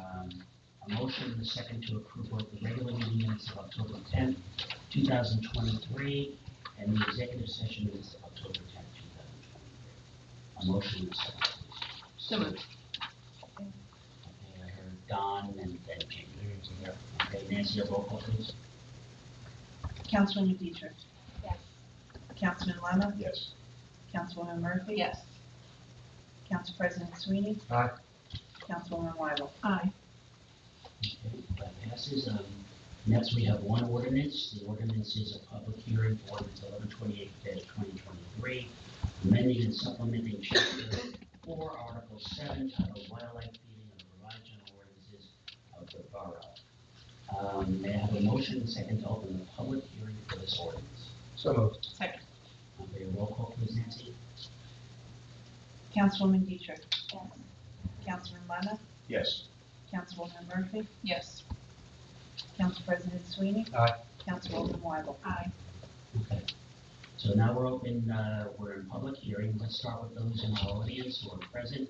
motion in a second to approve both the regular meeting minutes of October 10th, 2023, and the executive session minutes of October 10th, 2023. A motion in a second, please. So moved. Okay, I heard Don and then Jamie. Okay, Nancy, a roll call, please. Councilwoman Dietrich. Yes. Councilman Lemon. Yes. Councilwoman Murphy. Yes. Council President Sweeney. Aye. Councilwoman Wyble. Aye. Okay, that passes. Next, we have one ordinance. The ordinance is a public hearing for ordinance 1128-2023, amending and supplementing chapter 4, article 7, titled Wildlife Feeding of the revised general ordinances of the borough. May I have a motion and second to open the public hearing for this ordinance? So moved. Second. Okay, roll call, please, Nancy. Councilwoman Dietrich. Yes. Councilman Lemon. Yes. Councilwoman Murphy. Yes. Council President Sweeney. Aye. Councilwoman Wyble. Aye. Okay. So now we're in public hearing. Let's start with those in our audience who are present.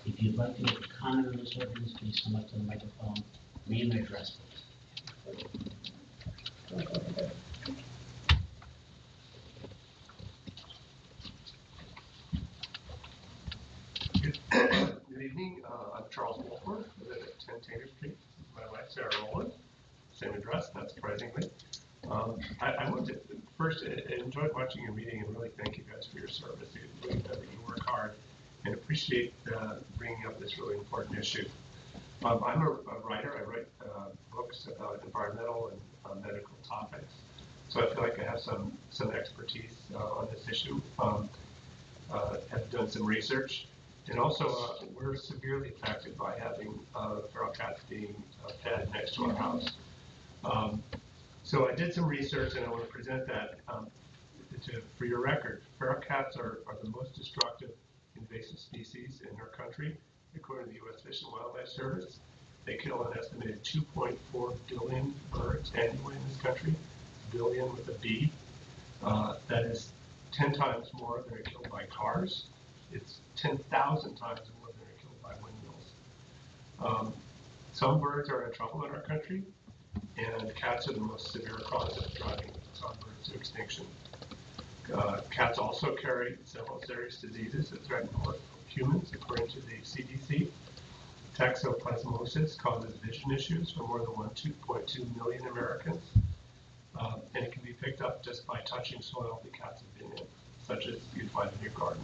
If you'd like to make a comment on this ordinance, please come up to the microphone. Name and address, please. Good evening. I'm Charles Wolford. I live at 10 Tater Street. My wife, Sarah Rowland. Same address, not surprisingly. I wanted to First, I enjoyed watching your meeting and really thank you guys for your service. You work hard and appreciate bringing up this really important issue. I'm a writer. I write books about environmental and medical topics. So I feel like I have some expertise on this issue. Have done some research. And also, we're severely affected by having feral cats being fed next to our house. So I did some research, and I want to present that for your record. Feral cats are the most destructive invasive species in our country, according to the U.S. Fish and Wildlife Service. They kill an estimated 2.4 billion birds annually in this country, billion with a B. That is 10 times more than are killed by cars. It's 10,000 times more than are killed by windmills. Some birds are in trouble in our country, and cats are the most severe cause of driving some birds to extinction. Cats also carry several serious diseases that threaten humans, according to the CDC. Toxoplasmosis causes vision issues for more than 2.2 million Americans, and it can be picked up just by touching soil the cats have been in, such as you'd find in your garden.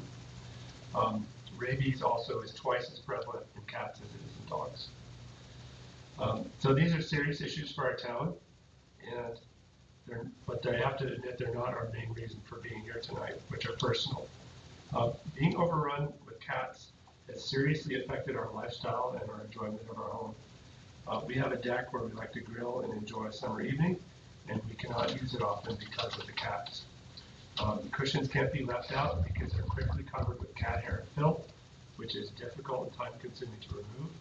Rabies also is twice as prevalent in cats as it is in dogs. So these are serious issues for our town, but I have to admit they're not our main reason for being here tonight, which are personal. Being overrun with cats has seriously affected our lifestyle and our enjoyment of our home. We have a deck where we like to grill and enjoy a summer evening, and we cannot use it often because of the cats. The cushions can't be left out because they're quickly covered with cat hair and filth, which is difficult and time-consuming to remove.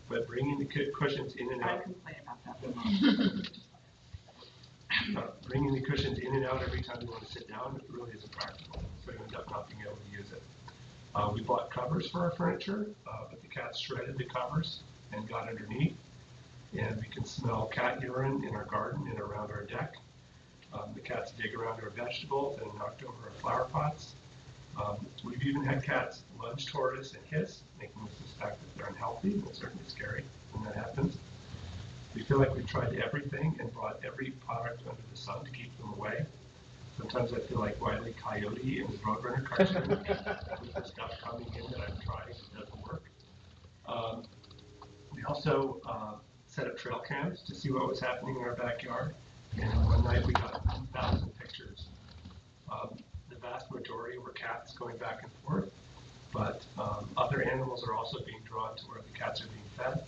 But bringing the cushions in and out. I complain about that. Bringing the cushions in and out every time you want to sit down really isn't practical, so you end up not being able to use it. We bought covers for our furniture, but the cats shredded the covers and got underneath. And we can smell cat urine in our garden and around our deck. The cats dig around our vegetables and knocked over our flower pots. We've even had cats lunge toward us and hiss, making us suspect that they're unhealthy, and it's certainly scary when that happens. We feel like we've tried everything and brought every product under the sun to keep them away. Sometimes I feel like Wile E. Coyote in the Roadrunner cartoon with the stuff coming in that I've tried and doesn't work. We also set up trail cams to see what was happening in our backyard. And one night we got 1,000 pictures. The vast majority were cats going back and forth, but other animals are also being drawn to where the cats are being fed.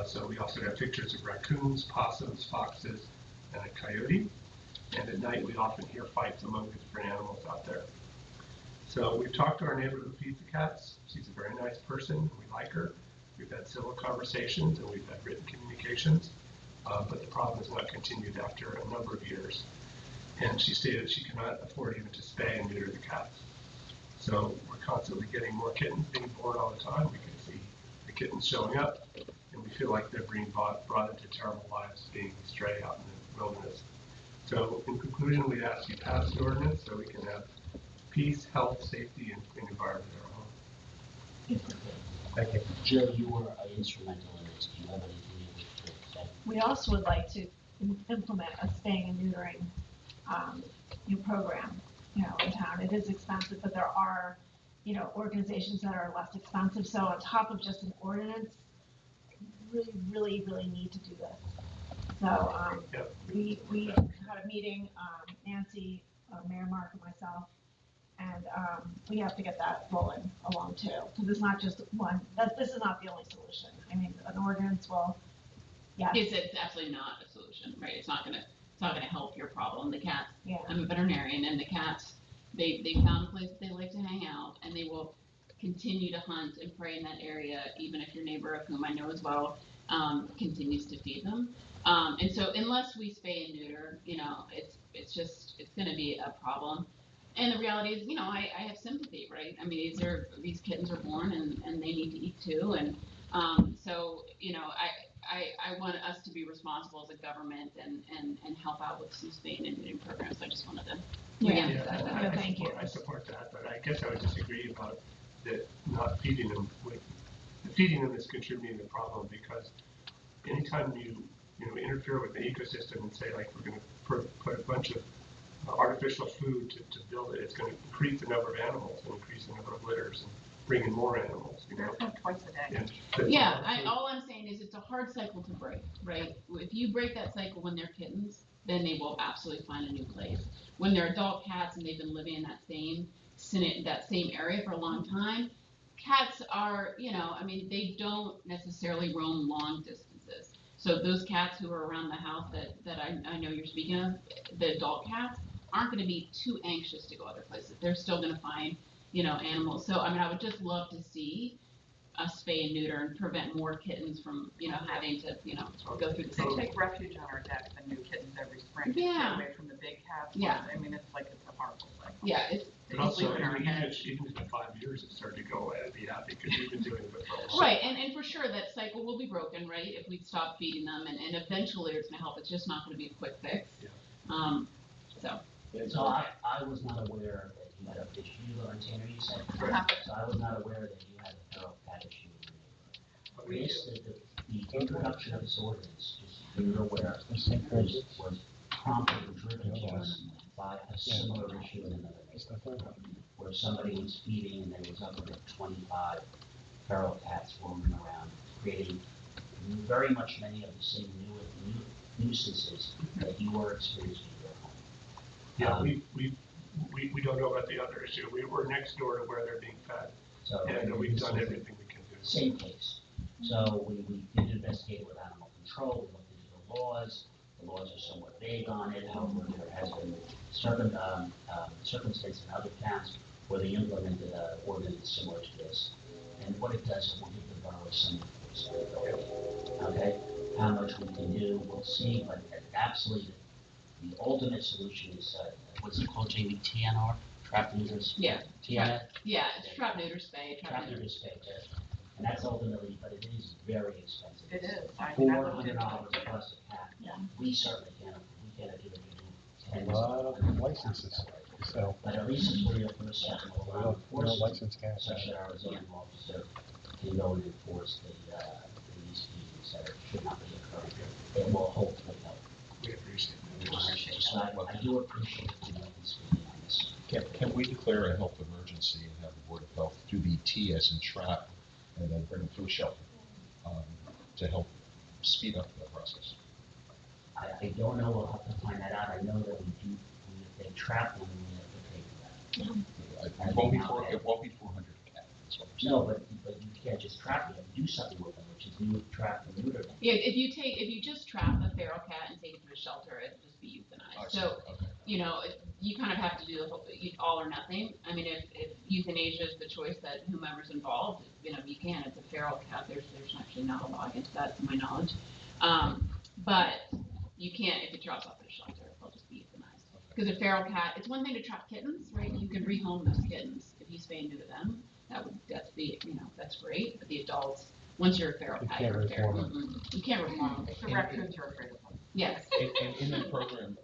So we also got pictures of raccoons, possums, foxes, and a coyote. And at night we often hear fights among the different animals out there. So we've talked to our neighbor who feeds the cats. She's a very nice person. We like her. We've had civil conversations and we've had written communications. But the problem has not continued after a number of years. And she stated she cannot afford even to spay and neuter the cats. So we're constantly getting more kittens being born all the time. We can see the kittens showing up, and we feel like they're being brought into terrible lives being stray out in the wilderness. So in conclusion, we'd ask you to pass the ordinance so we can have peace, health, safety, and clean environment in our home. Thank you. Jill, you were instrumental in this. Do you have anything you wish to say? We also would like to implement a spaying and neutering new program, in town. It is expensive, but there are, organizations that are less expensive. So on top of just an ordinance, really need to do this. So we had a meeting, Nancy, Mayor Mark, and myself, and we have to get that rolling along too, because it's not just one. This is not the only solution. I mean, an ordinance will. Yeah. It's absolutely not a solution, right? It's not gonna help your problem. The cats. Yeah. I'm a veterinarian, and the cats, they found a place that they like to hang out, and they will continue to hunt and prey in that area, even if your neighbor, of whom I know as well, continues to feed them. And so unless we spay and neuter, it's gonna be a problem. And the reality is, I have sympathy, right? I mean, these kittens are born and they need to eat too, and so I want us to be responsible as a government and help out with some spaying and neutering programs. So I just wanted to reemphasize that. Thank you. I support that, but I guess I would disagree about that not feeding them. Feeding them is contributing to the problem, because anytime you interfere with the ecosystem and say, like, we're going to put a bunch of artificial food to build it. It's going to increase the number of animals and increase the number of litters and bring in more animals. You know, Twice a day. All I'm saying is it's a hard cycle to break, right? If you break that cycle when they're kittens, then they will absolutely find a new place. When they're adult cats and they've been living in that same area for a long time, cats are, they don't necessarily roam long distances. So those cats who are around the house that I know you're speaking of, the adult cats, aren't going to be too anxious to go other places. They're still going to find, animals. So, I would just love to see us spay and neuter and prevent more kittens from, having to, go through the They same. take refuge on our deck, the new kittens every spring, to Yeah. get away from the big cats. Yeah. It's like it's a harmful cycle. Yeah, But also, even in 5 years, it started to go, I'd be happy because you've been doing it for a while. Right, and for sure that cycle will be broken, right? If we stop feeding them, and eventually it's going to help. It's just not going to be a quick fix. Yeah. So I was not aware that you had a fish. You live on Tanner, you said? Correct. So I was not aware that you had a feral cat issue in your neighborhood. Yes, the introduction of this ordinance, just so you're aware, was prompted and driven to us by a similar issue in another neighborhood, where somebody was feeding and there was up to 25 feral cats roaming around, creating very much many of the same nuisances that you were experiencing in your home. Yeah, we don't know about the other issue. We're next door to where they're being fed, and we've done everything we can do. Same case. So we did investigate with animal control, we looked into the laws. The laws are somewhat vague on it, however, there has been circumstances in other towns where they implemented an ordinance similar to this. And what it does is will give the borough some responsibility. Okay? How much we can do, we'll see, but absolutely the ultimate solution is, what's it called, Jamie? TNR? Trap neuters? Yeah. TNF? Yeah, it's trap, neuter, spay. Trap neuter, spay, and that's ultimately, but it is very expensive. It is. $400 plus a cat. Yeah. We certainly can't do it. We do A lot of licenses, so. But at least it's where you're for a second, We don't license cats. such that our zoning officer can go and enforce these fees that should not be occurring. It will hopefully help. We appreciate So I do appreciate you speaking on this. Can we declare a health emergency and have the Board of Health do the T as in trap and then bring them to a shelter to help speed up the process? I don't know, we'll have to find that out. I know that if they trap them, we have to pay for that. It won't be 400 a cat, that's what I'm saying. No, but you can't just trap them, you have to do something with them, which is new trap and neuter them. Yeah, if you just trap a feral cat and take it to a shelter, it'll just be euthanized. So, okay. You kind of have to do the whole, all or nothing. I mean, if euthanasia is the choice that whomever's involved, you can. It's a feral cat. There's actually not a law against that, to my knowledge. But you can't if it drops off at a shelter. They'll just be euthanized. Because a feral cat, it's one thing to trap kittens, right? You can rehome those kittens if you spay and neuter them. That's great. But the adults, once you're a feral cat, you're a feral. You can't reform them. The raccoons are afraid of them. Yes. And in the program,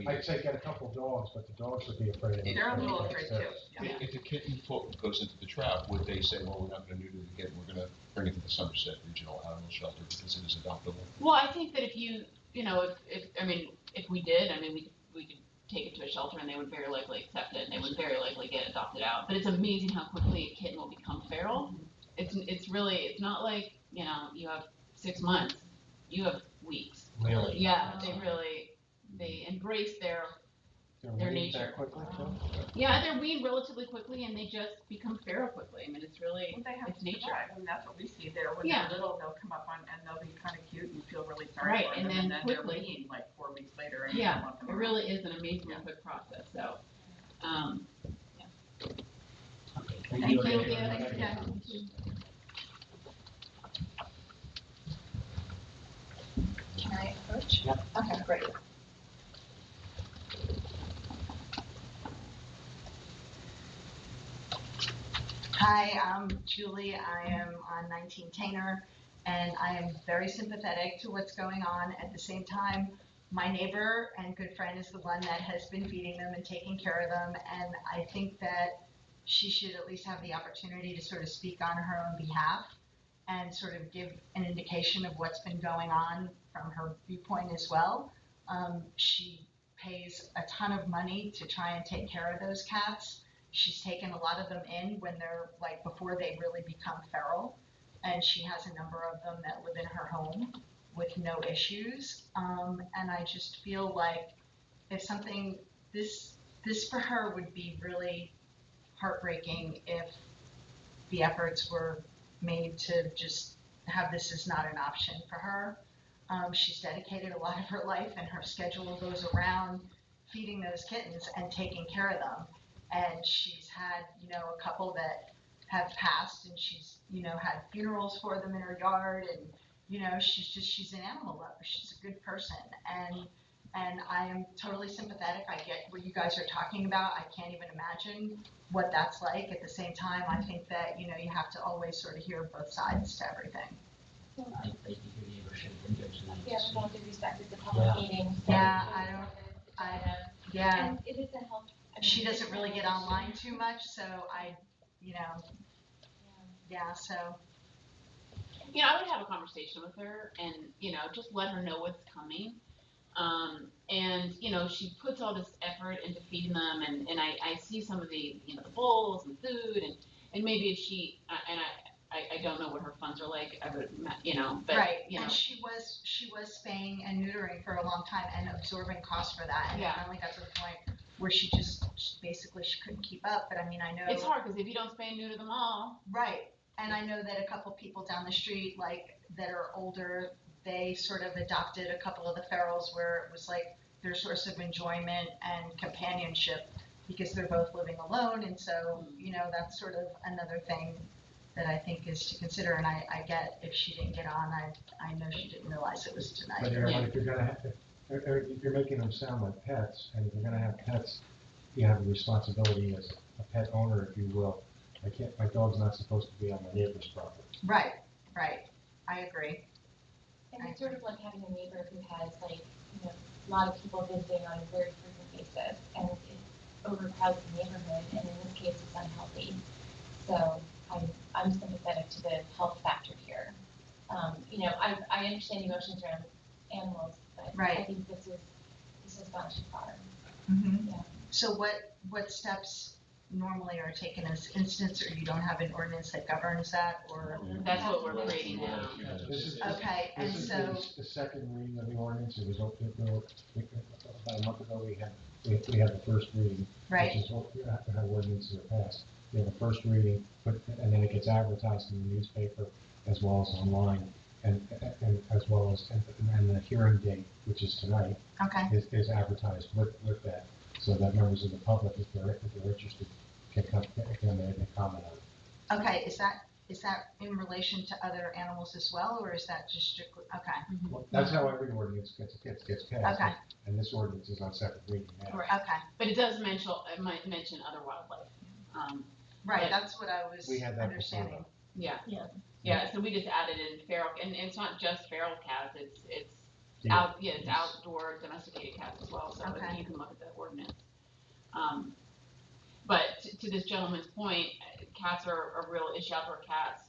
I'd say get a couple dogs, but the dogs would be afraid of it. They're a little afraid too. Yeah. if a kitten goes into the trap, would they say, well, we're not going to neuter the kitten, we're going to bring it to the Somerset Regional Animal Shelter because it is adoptable? Well, I think that if we did, we could take it to a shelter and they would very likely accept it and they would very likely get adopted out. But it's amazing how quickly a kitten will become feral. It's not like, you have 6 months, you have weeks. Really? Yeah, they embrace their nature. That quickly, too? Yeah, they're weaned relatively quickly and they just become feral quickly. It's really, Well, they have it's to nature. survive, and that's what we see there. When Yeah. they're little, they'll come up on, and they'll be kind of cute, and you feel really sorry Right, for and them, then they're quickly. weaned like 4 weeks later. And you Yeah, want them it around. really is an amazingly quick process, so, Okay, Thank you. you. again. Thanks again. Can I approach? Yep. Okay, great. Hi, I'm Julie. I am on 19 Tainer, and I am very sympathetic to what's going on. At the same time, my neighbor and good friend is the one that has been feeding them and taking care of them, and I think that she should at least have the opportunity to sort of speak on her own behalf and sort of give an indication of what's been going on from her viewpoint as well. She pays a ton of money to try and take care of those cats. She's taken a lot of them in when they're like before they really become feral, and she has a number of them that live in her home with no issues. And I just feel like if something this for her would be really heartbreaking if the efforts were made to just have this as not an option for her. She's dedicated a lot of her life and her schedule goes around feeding those kittens and taking care of them. And she's had, a couple that have passed and she's, had funerals for them in her yard and, she's an animal lover. She's a good person. And I am totally sympathetic. I get what you guys are talking about. I can't even imagine what that's like. At the same time, I think that, you have to always sort of hear both sides to everything. I think your neighbor should have been here tonight. Yeah, we want to respect the public meeting. Yeah, yeah. And it is a help. She doesn't really get online too much, so so. I would have a conversation with her and, just let her know what's coming. And, she puts all this effort into feeding them and I see some of the, the bowls and food and maybe if she, and I don't know what her funds are like, I would, but. Right, and she was spaying and neutering for a long time and absorbing costs for that. And it finally got to the point where she basically she couldn't keep up, but I mean, I know. It's hard, because if you don't spay and neuter them all. Right, and I know that a couple people down the street, like, that are older, they sort of adopted a couple of the ferals where it was like their source of enjoyment and companionship because they're both living alone, and so, that's sort of another thing that I think is to consider, and I get if she didn't get on, I know she didn't realize it was tonight. But if you're gonna have, if you're making them sound like pets, and if you're gonna have pets, you have a responsibility as a pet owner, if you will. My dog's not supposed to be on my neighbor's property. Right, I agree. And it's sort of like having a neighbor who has a lot of people visiting on a very frequent basis, and it overcrowds the neighborhood, and in this case, it's unhealthy. So I'm sympathetic to the health factor here. I understand emotions around animals, but I think this has gone too far. Mm-hmm. Yeah. So what steps normally are taken as instance, or you don't have an ordinance that governs that, or? That's what we're creating now. Okay, and so. This is the second reading of the ordinance. It was about a month ago. We had the first reading, right, which is how ordinances are passed. We have a first reading, and then it gets advertised in the newspaper as well as online, and as well as and the hearing date, which is tonight, is advertised with that, so that members of the public, if they're interested, can comment on it. Okay, is that in relation to other animals as well, or is that just strictly, Well, that's how every ordinance gets passed. Okay. And this ordinance is on second reading now. Right. Okay. But it does mention, it might mention other wildlife. Right, that's what I was We had that understanding. Yeah, so we just added in feral, and it's not just feral cats, it's outdoor domesticated cats as well, so you can look at the ordinance. But to this gentleman's point, cats are a real issue, outdoor cats.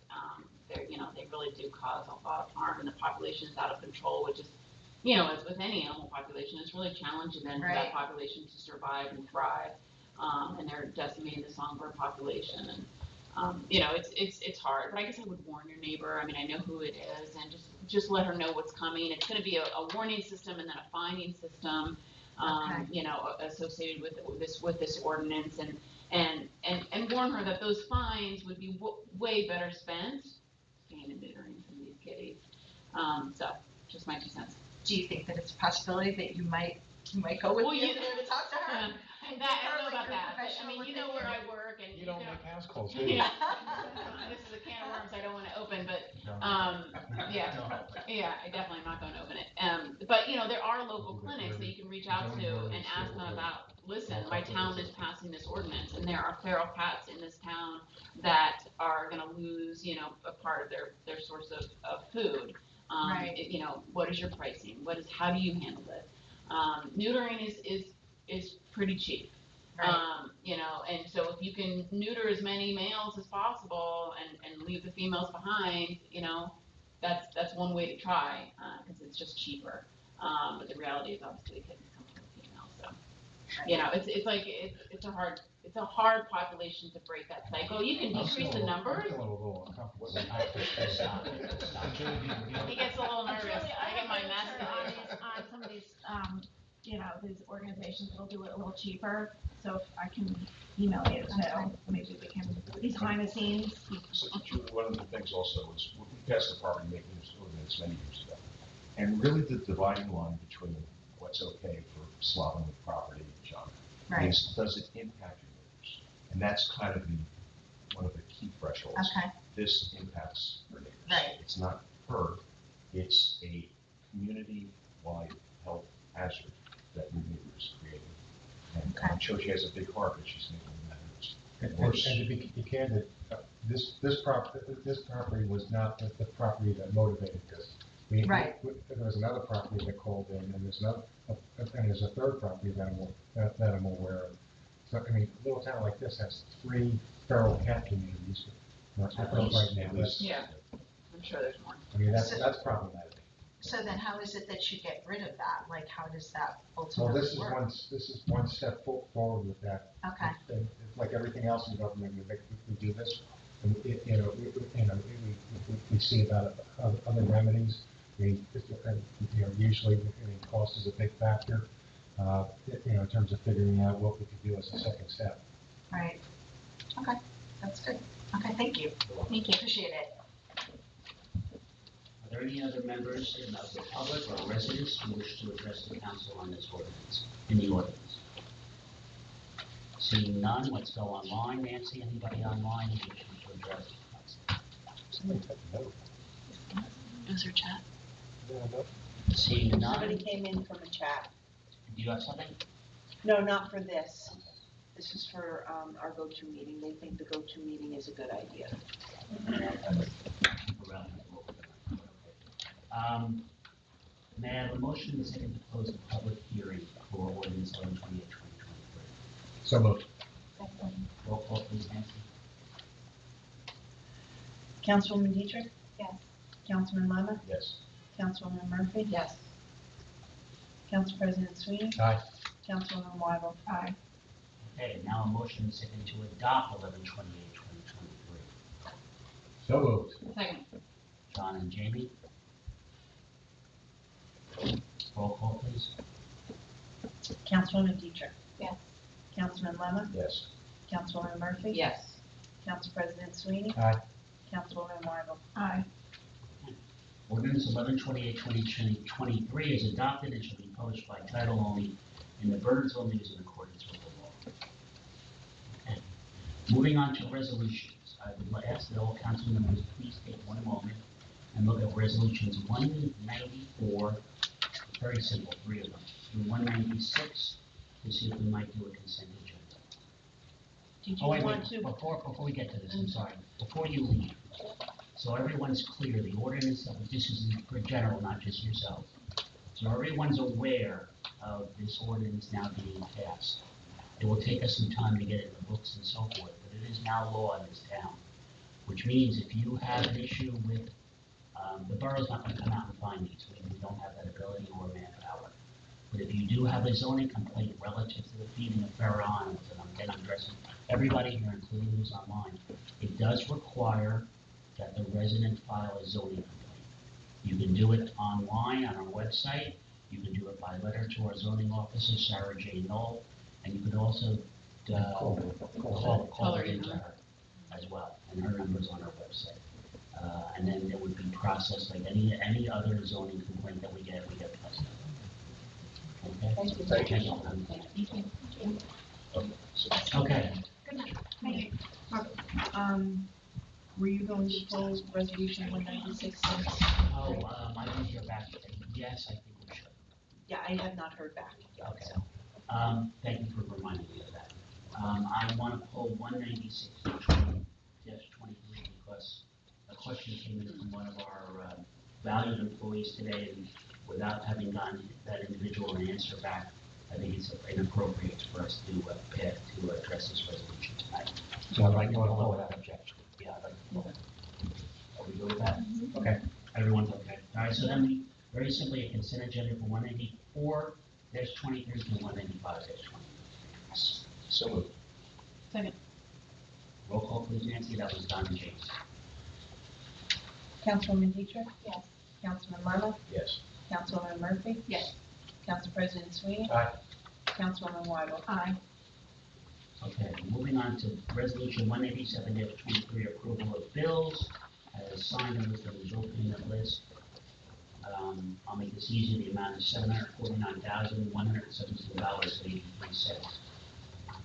They really do cause a lot of harm, and the population is out of control, which is, as with any animal population, it's really challenging then for that population to survive and thrive. And they're decimating the songbird population, and it's hard. But I guess I would warn your neighbor. I mean, I know who it is, and just let her know what's coming. It's going to be a warning system and then a finding system. Associated with this ordinance, and warn her that those fines would be way better spent spaying and neutering some of these kitties. So, just my 2 cents. Do you think that it's a possibility that you might go with me over there to talk to her? I don't know about that. I mean, you know where I work, and you don't make house calls, do you? Yeah. This is a can of worms I don't want to open, but I definitely am not going to open it. But there are local clinics that you can reach out to and ask them about. Listen, my town is passing this ordinance, and there are feral cats in this town that are going to lose, a part of their source of food. What is your pricing? How do you handle it? Neutering is pretty cheap. And so if you can neuter as many males as possible and leave the females behind, that's one way to try, because it's just cheaper. But the reality is obviously kittens come from females, so. You know, it's like, it's a hard population to break that cycle. You can decrease the numbers. I'm feeling a little uncomfortable. He gets a little nervous. Julie, I get my mask literature on some of these, these organizations that'll do it a little cheaper. So if I can email you, so maybe we can, behind the scenes. So Julie, one of the things also is, we passed the property maintenance ordinance many years ago. And really the dividing line between what's okay for slovenly property and junk is, does it impact your neighbors? And that's kind of one of the key thresholds. Okay. This impacts her neighbors. Right. It's not her, it's a community-wide health hazard that your neighbor is creating. And I'm sure she has a big heart, but she's making matters worse. And to be candid, this property was not the property that motivated this. Right. There was another property that called in, and there's a third property that I'm aware of. So, I mean, a little town like this has 3 feral cat communities right now. Yeah, I'm sure there's more. I mean, that's problematic. So then how is it that you get rid of that? Like, how does that Well, ultimately this work? is one step forward with that. Okay. And like everything else in government, we do this, and we see about other remedies. Usually, cost is a big factor, in terms of figuring out what we could do as a second step. Right. Okay, that's good. Okay, thank you. Thank you. Appreciate it. Are there any other members of the public or residents who wish to address the council on this ordinance, in the ordinance? Seeing none, let's go online. Nancy, anybody online who wishes to address the council? Somebody took a note. Is there chat? No. Seeing Somebody none, came in from a chat. do you have something? No, not for this. This is for our go-to meeting. They think the go-to meeting is a good idea. May I have a motion and a second to close the public hearing for ordinance 1128-2023? So moved. Roll call, please, Nancy. Councilwoman Dietrich? Yes. Councilman Lima? Yes. Councilwoman Murphy? Yes. Council President Sweeney? Aye. Councilwoman Wyble? Aye. Okay, now a motion and a second to adopt 1128-2023. So moved. Second. John and Jamie. Roll call, please. Councilwoman Dietrich? Yes. Councilman Lima? Yes. Councilwoman Murphy? Yes. Council President Sweeney? Aye. Councilwoman Wyble? Aye. Ordinance 1128-2023 is adopted and shall be published by title only in the Burnsville News in accordance with the law. Okay. Moving on to resolutions, I would ask that all council members please take one moment and look at resolutions 194, very simple, 3 of them, through 196, to see if we might do a consent agenda. Did you Oh, wait, want to? before we get to this, I'm sorry, before you leave, so everyone's clear, the ordinance, this is for general, not just yourself. So everyone's aware of this ordinance now being passed. It will take us some time to get it in the books and so forth, but it is now law in this town. Which means if you have an issue with, the borough's not gonna come out and find these, we don't have that ability or manpower. But if you do have a zoning complaint relative to the feeding of feral animals, and I'm addressing everybody here, including who's online, it does require that the resident file a zoning complaint. You can do it online on our website, you can do it by letter to our zoning officer, Sarah J. Knoll, and you can also call her into her as well, and her number's on our website. And then it would be processed like any other zoning complaint that we get placed on. Okay? Thank you. Okay. Good night. Thank you. Were you going to pull resolution 196? Oh, I didn't hear back. Yes, I think we should. Yeah, I have not heard back. Okay. Thank you for reminding me of that. I want to pull 196-20-23 because a question came in from one of our valued employees today, and without having gotten that individual an answer back, I think it's inappropriate for us to address this resolution tonight. So I'd like to pull without objection. Yeah, I'd like to pull it. Are we good with that? Okay. Everyone's okay. All right. So then we very simply a consent agenda for 194-23 to 195-23. So moved. Second. Roll call please, Nancy, that was Don and James. Councilwoman Dietrich? Yes. Councilman Lemon? Yes. Councilwoman Murphy? Yes. Council President Sweeney? Aye. Councilwoman Weigel? Aye. Okay, moving on to resolution 187-23, approval of bills as signed and listed on the bill payment list. I'll make this easy, the amount is $749,117.83.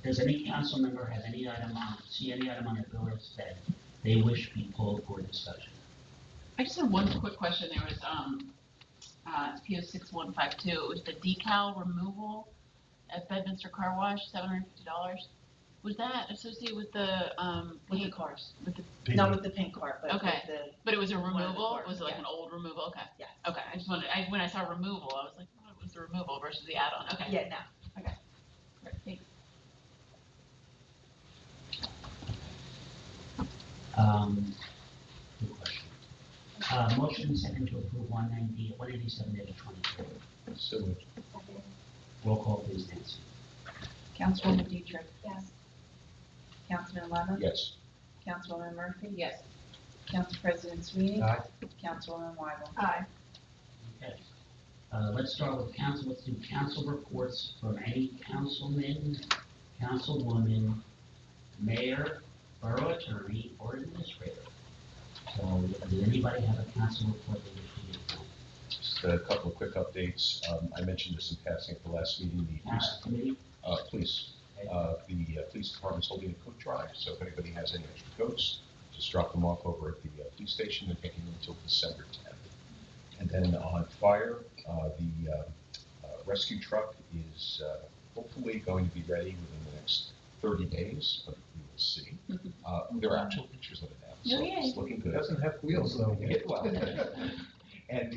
Does any council member have any item see any item on the bill list that they wish to be pulled for discussion? I just have one quick question. There was, PO 6152, it was the decal removal at Bedminster Car Wash, $750. Was that associated with the, With the paint- cars. with the, Not with the pink car, but with Okay. the, but it was a One of the removal? cars, Was it like yeah. an old removal? Okay. yes. Okay, I just wanted, when I saw removal, I was like, what was the removal versus the add-on? Okay. Yeah, no. Great, thanks. Good question. Motion and second to approve 187-23. So moved. Second. Roll call please, Nancy. Councilwoman Dietrich? Yes. Councilman Lemon? Yes. Councilwoman Murphy? Yes. Council President Sweeney? Aye. Councilwoman Weigel? Aye. Okay. Let's start with council. Let's do council reports from any councilman, councilwoman, mayor, borough attorney, or administrator. So, does anybody have a council report they wish to give? Just a couple of quick updates. I mentioned this in passing at the last meeting. The Council committee? police, the police department's holding a coat drive. So if anybody has any extra coats, just drop them off over at the police station and taking them until December 10th. And then on fire, the rescue truck is hopefully going to be ready within the next 30 days, but we will see. There are actual pictures of it now, so it's looking It good. doesn't have wheels though. Well, and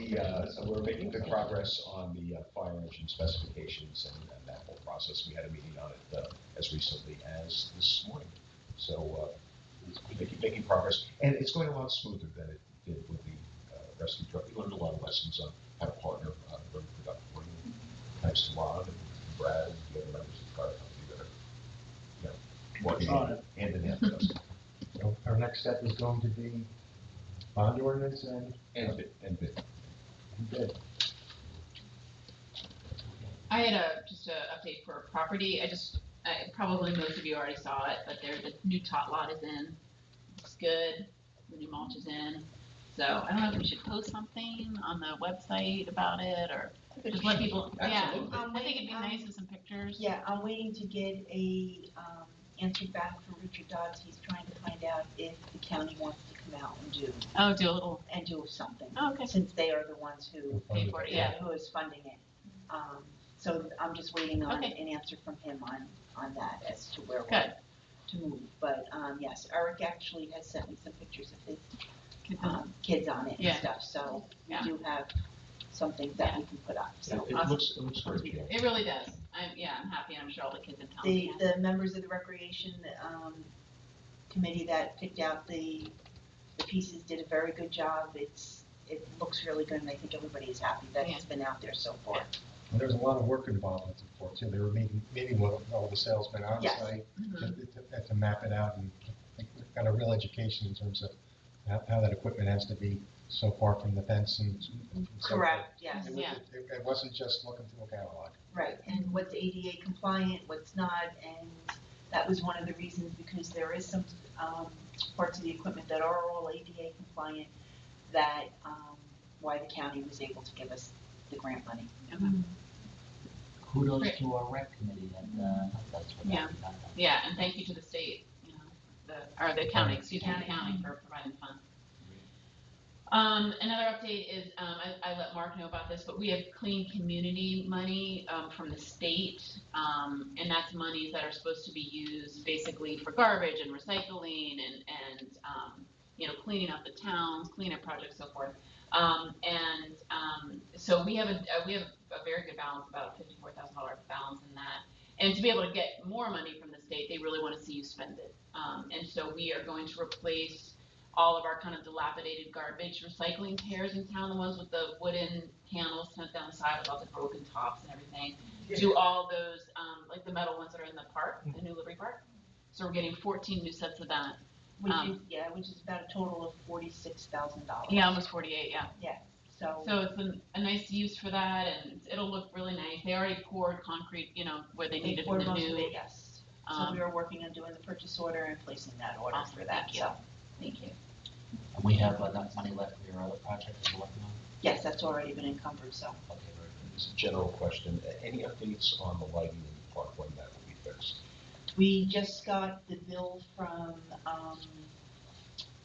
so we're making good progress on the fire engine specifications and that whole process. We had a meeting on it as recently as this morning. So making progress, and it's going a lot smoother than it did with the rescue truck. We learned a lot of lessons on how to partner very productively. Thanks to Ron and Brad and the other members of the fire company that are, working hand in hand with us. So our next step is going to be bond ordinance and And bid. bid. I had just a update for property. Probably most of you already saw it, but the new tot lot is in. Looks good. The new mulch is in. So I don't know if we should post something on the website about it or just let people, yeah. Absolutely. I think it'd be nice with some pictures. Yeah, I'm waiting to get a, answer back from Richard Dodds. He's trying to find out if the county wants to come out and do Do a little, something. oh, okay. Since they are the ones who, Pay for it, yeah. who is funding it. So I'm just waiting on Okay. an answer from him on that as to where we're Good. to move. But, yes, Eric actually has sent me some pictures of his, Keep them- kids on it and Yeah. stuff. So we Yeah. do have some things that we can put up, so. It looks great. Yeah. It really does. I'm happy, and I'm sure all the kids in town. The members of the recreation, committee that picked out the pieces did a very good job. It looks really good, and I think everybody is happy that it's been out there so far. And there's a lot of work involved with the report too. They were meeting with all the salesmen on Yes. site to map it out, and I think we've got a real education in terms of how that equipment has to be so far from the fence and so forth. Correct, yes. It wasn't just looking through a catalog. Right, and what's ADA compliant, what's not, and that was one of the reasons, because there is some, parts of the equipment that are all ADA compliant, that, why the county was able to give us the grant money. Kudos Great. to our rec committee that helped us with Yeah. that. Yeah, and thank you to the state, the county, excuse me, the county for providing funds. Another update is, I let Mark know about this, but we have clean community money, from the state. And that's monies that are supposed to be used basically for garbage and recycling and cleaning up the towns, cleanup projects, so forth. So we have a very good balance, about $54,000 balance in that. And to be able to get more money from the state, they really want to see you spend it. And so we are going to replace all of our kind of dilapidated garbage recycling pairs in town, the ones with the wooden panels sent down the side with all the broken tops and everything. do all those, like the metal ones that are in the park, the new Liberty Park. So we're getting 14 new sets of that. Which is about a total of $46,000. Yeah, almost 48, yeah. Yes, so. So it's a nice use for that, and it'll look really nice. They already poured concrete, where they needed poured the most of new. it, yes. So we are working on doing the purchase order and placing that order Awesome, for that, thank you. so, thank you. And we have enough money left for your other project that you're working on? Yes, that's already been encumbered, so. Okay, very good. This is a general question. Any updates on the lighting in the park when that will be fixed? We just got the bill from,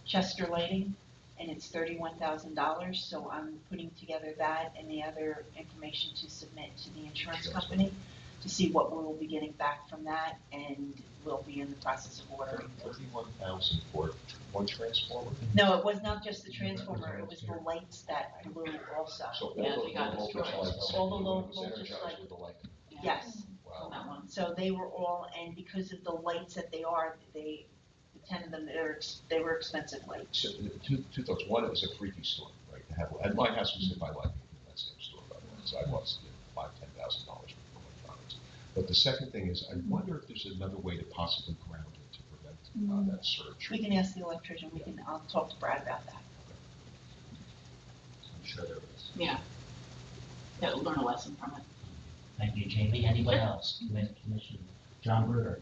Chester Lighting, and it's $31,000, so I'm putting together that and the other information to submit to the insurance company to see what we'll be getting back from that, and we'll be in the process of ordering. 31,000 for one transformer? No, it was not just the transformer, it was the lights that blew also. So Yeah, all they the got low voltage destroyed. lights. All the low it was voltage energized lights. with the light. Yes, Wow. That one. so they were all, and because of the lights that they are, the 10 of them, they were expensive lights. So two thoughts. One, it was a freaky store, right? To have, and my house was hit by lightning in that same store, by the way. So I lost $5,000-$10,000 worth of electronics. But the second thing is, I wonder if there's another way to possibly ground it to prevent that surge. We can ask the electrician. I'll talk to Brad about that. I'm sure there is. Yeah. Yeah, learn a lesson from it. Thank you, Jamie. Anybody else? Commissioner John Bruder.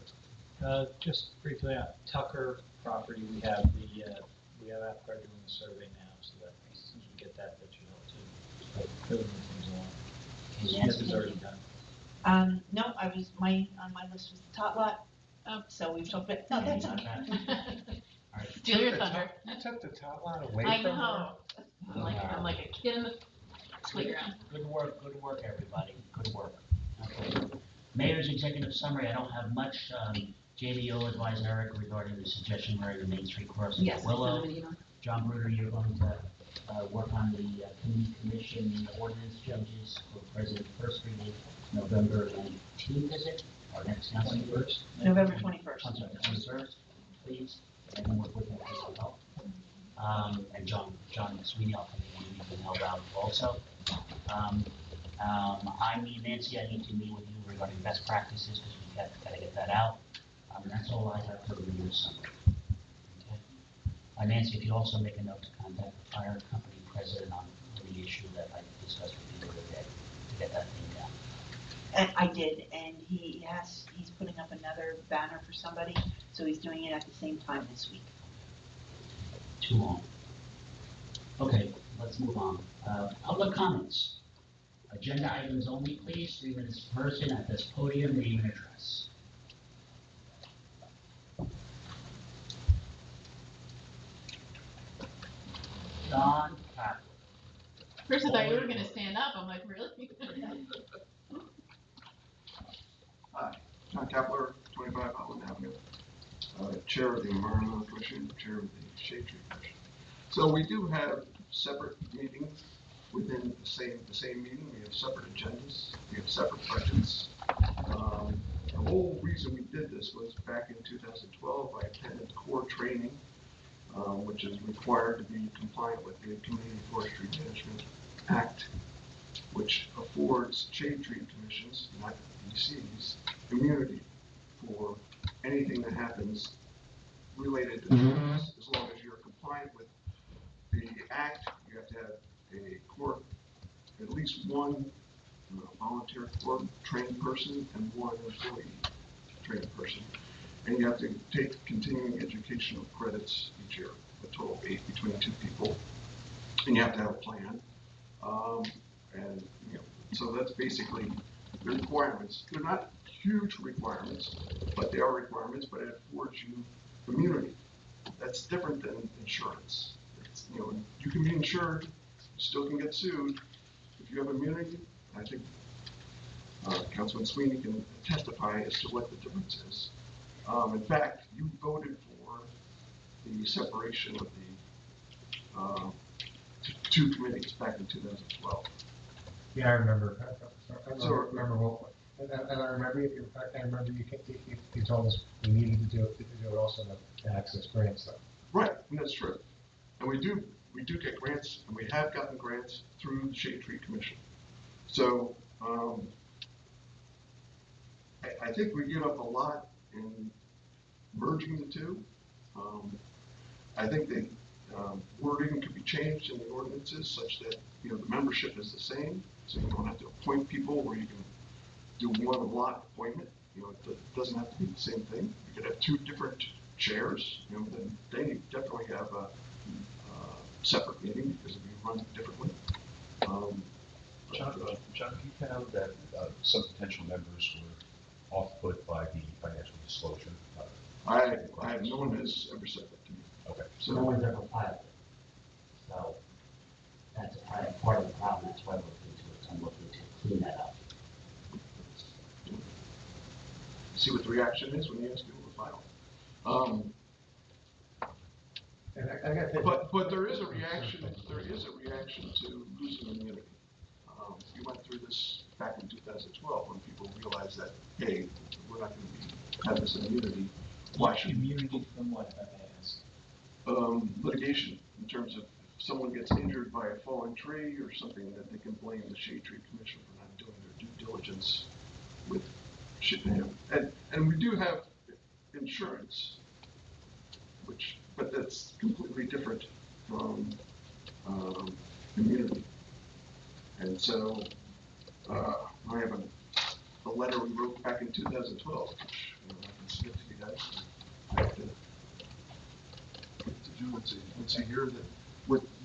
Just briefly, on Tucker property, we have Apgar doing the survey now, so that as soon as we get that should help to really move things along. Yes, This is already done. No, on my list was the tot lot, so we've talked about, no, that's okay. All right. Steal your thunder. You took the top line away I from her? know. I'm like a kid in the playground. Good work, everybody. Good work. Okay. Mayor's executive summary, I don't have much. Jamie, you'll advise Eric regarding the suggestion regarding the Main Street crossing at Willow. John Bruder, you're going to work on the community commission ordinance changes for President first reading, November 19th, is it? Our next council meeting? November 21st. I'm sorry, 21st, please. And then work with him as well. And John Sweeney, I'll come in, you can help out also. Nancy, I need to meet with you regarding best practices because we've got to get that out. And that's all I have for the mayor's summary. Okay. Nancy, if you also make a note to contact the fire company president on the issue that I discussed with you today to get that thing down. And I did, and he's putting up another banner for somebody, so he's doing it at the same time this week. Too long. Okay, let's move on. Public comments. Agenda items only, please. 3 minutes per person at this podium, name and address. Don Kaplan. First I thought you were gonna stand up. I'm like, really? Hi, John Kepler, 25 Outland Avenue, Chair of the Environmental Commission, Chair of the Shade Tree Commission. So we do have separate meetings within the same meeting. We have separate agendas. We have separate budgets. The whole reason we did this was back in 2012, I attended core training, which is required to be compliant with the Community Forestry Management Act, which affords shade tree commissions, not DCs, immunity for anything that happens related to trees. As long as you're compliant with the act, you have to have a core, at least one volunteer core trained person and one employee trained person. And you have to take continuing educational credits each year, a total of 8 between 2 people. And you have to have a plan. So that's basically the requirements. They're not huge requirements, but they are requirements, but it affords you immunity. That's different than insurance. You can be insured, you still can get sued. If you have immunity, I think Councilman Sweeney can testify as to what the difference is. In fact, you voted for the separation of the 2 committees back in 2012. Yeah, I remember. I remember what, and I remember you told us we needed to do it also to access grants though. Right, and that's true. And we do get grants, and we have gotten grants through the Shade Tree Commission. So I think we give up a lot in merging the two. I think the wording could be changed in the ordinances such that, the membership is the same, so you don't have to appoint people where you can do one lot appointment. It doesn't have to be the same thing. You could have two different chairs, then they definitely have a separate meeting because it'll be run differently. John, you found that some potential members were off-put by the financial disclosure. I have no one has ever said that to me. Okay. So no one's ever filed it. So that's part of the problem. That's why we're looking into it. I'm looking to clean that up. See what the reaction is when you ask people to file. And I got to But there is a reaction. There is a reaction to losing immunity. We went through this back in 2012 when people realized that, hey, we're not going to have this immunity. Why should immunity from what, if I may ask? Litigation, in terms of if someone gets injured by a falling tree or something, that they can blame the Shade Tree Commission for not doing their due diligence with and we do have insurance, but that's completely different from immunity. And so I have a letter we wrote back in 2012, which I can submit to you guys. I have to do once a year that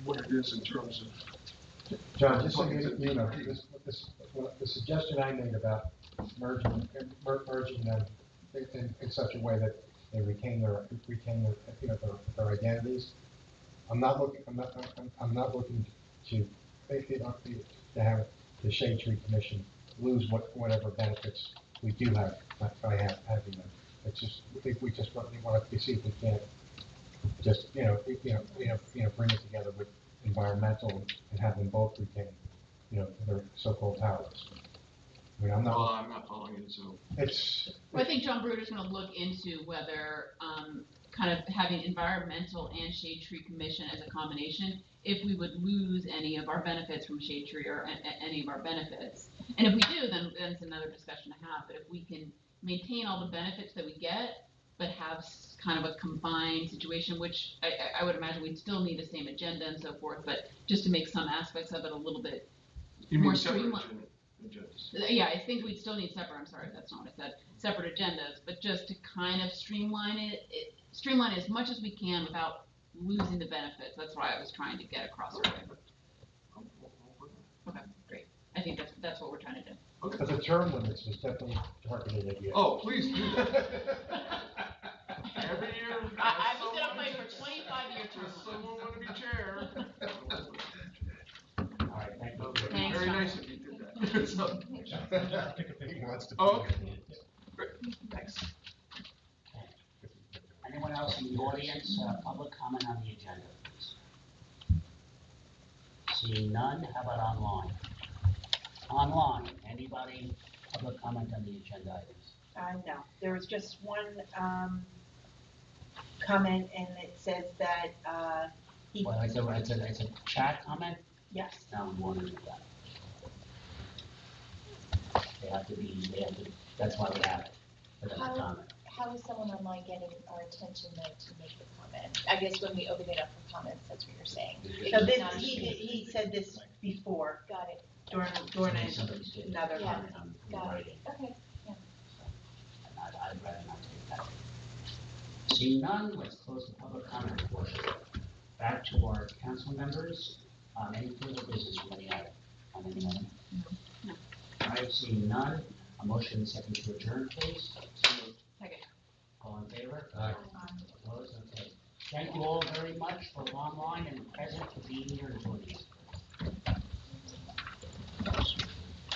what it is in terms of. John, just so you know, the suggestion I made about merging them in such a way that they retain their identities. I'm not looking to have the Shade Tree Commission lose whatever benefits we do have by having them. It's just, I think we just want to see if we can't just bring it together with environmental and have them both retain their so-called powers. I mean, I'm not following it, so. Well, I think John Bruder's gonna look into whether, kind of having environmental and Shade Tree Commission as a combination, if we would lose any of our benefits from Shade Tree or any of our benefits. And if we do, then it's another discussion to have, but if we can maintain all the benefits that we get, but have kind of a combined situation, which I would imagine we'd still need the same agenda and so forth, but just to make some aspects of it a little bit more streamlined. Yeah, I think we'd still need separate, I'm sorry, that's not what I said, separate agendas, but just to kind of streamline it as much as we can without losing the benefits. That's why I was trying to get across earlier. Okay, great. I think that's what we're trying to do. Okay. But the term limits is definitely targeted at you. Oh, please do that. Every year. I was gonna fight for 25-year term. Does someone want to be chair? All right, thank you. Thanks, Very John. nice if you did that. He wants to. Oh, okay. Great, thanks. Okay. Anyone else in the audience, public comment on the agenda, please? Seeing none, how about online? Online, anybody, public comment on the agenda items? No, there was just one, comment, and it says that, Well, it's a chat comment? yes. No, I'm wondering about that. They have to, that's why we have it, for them to comment. How is someone online getting our attention though to make the comment? I guess when we open it up for comments, that's what you're saying. So this, he said this before, Got it. during another Yeah. comment. Got it. Okay. Yeah. I'd rather not take that. Seeing none, let's close the public comment portion. Back to our council members. Any further business from any item? On any item? No. All right, seeing none, a motion second to adjourn, please. Second. All in favor? Aye. Opposed? Okay. Thank you all very much for online and present for being here and joining us.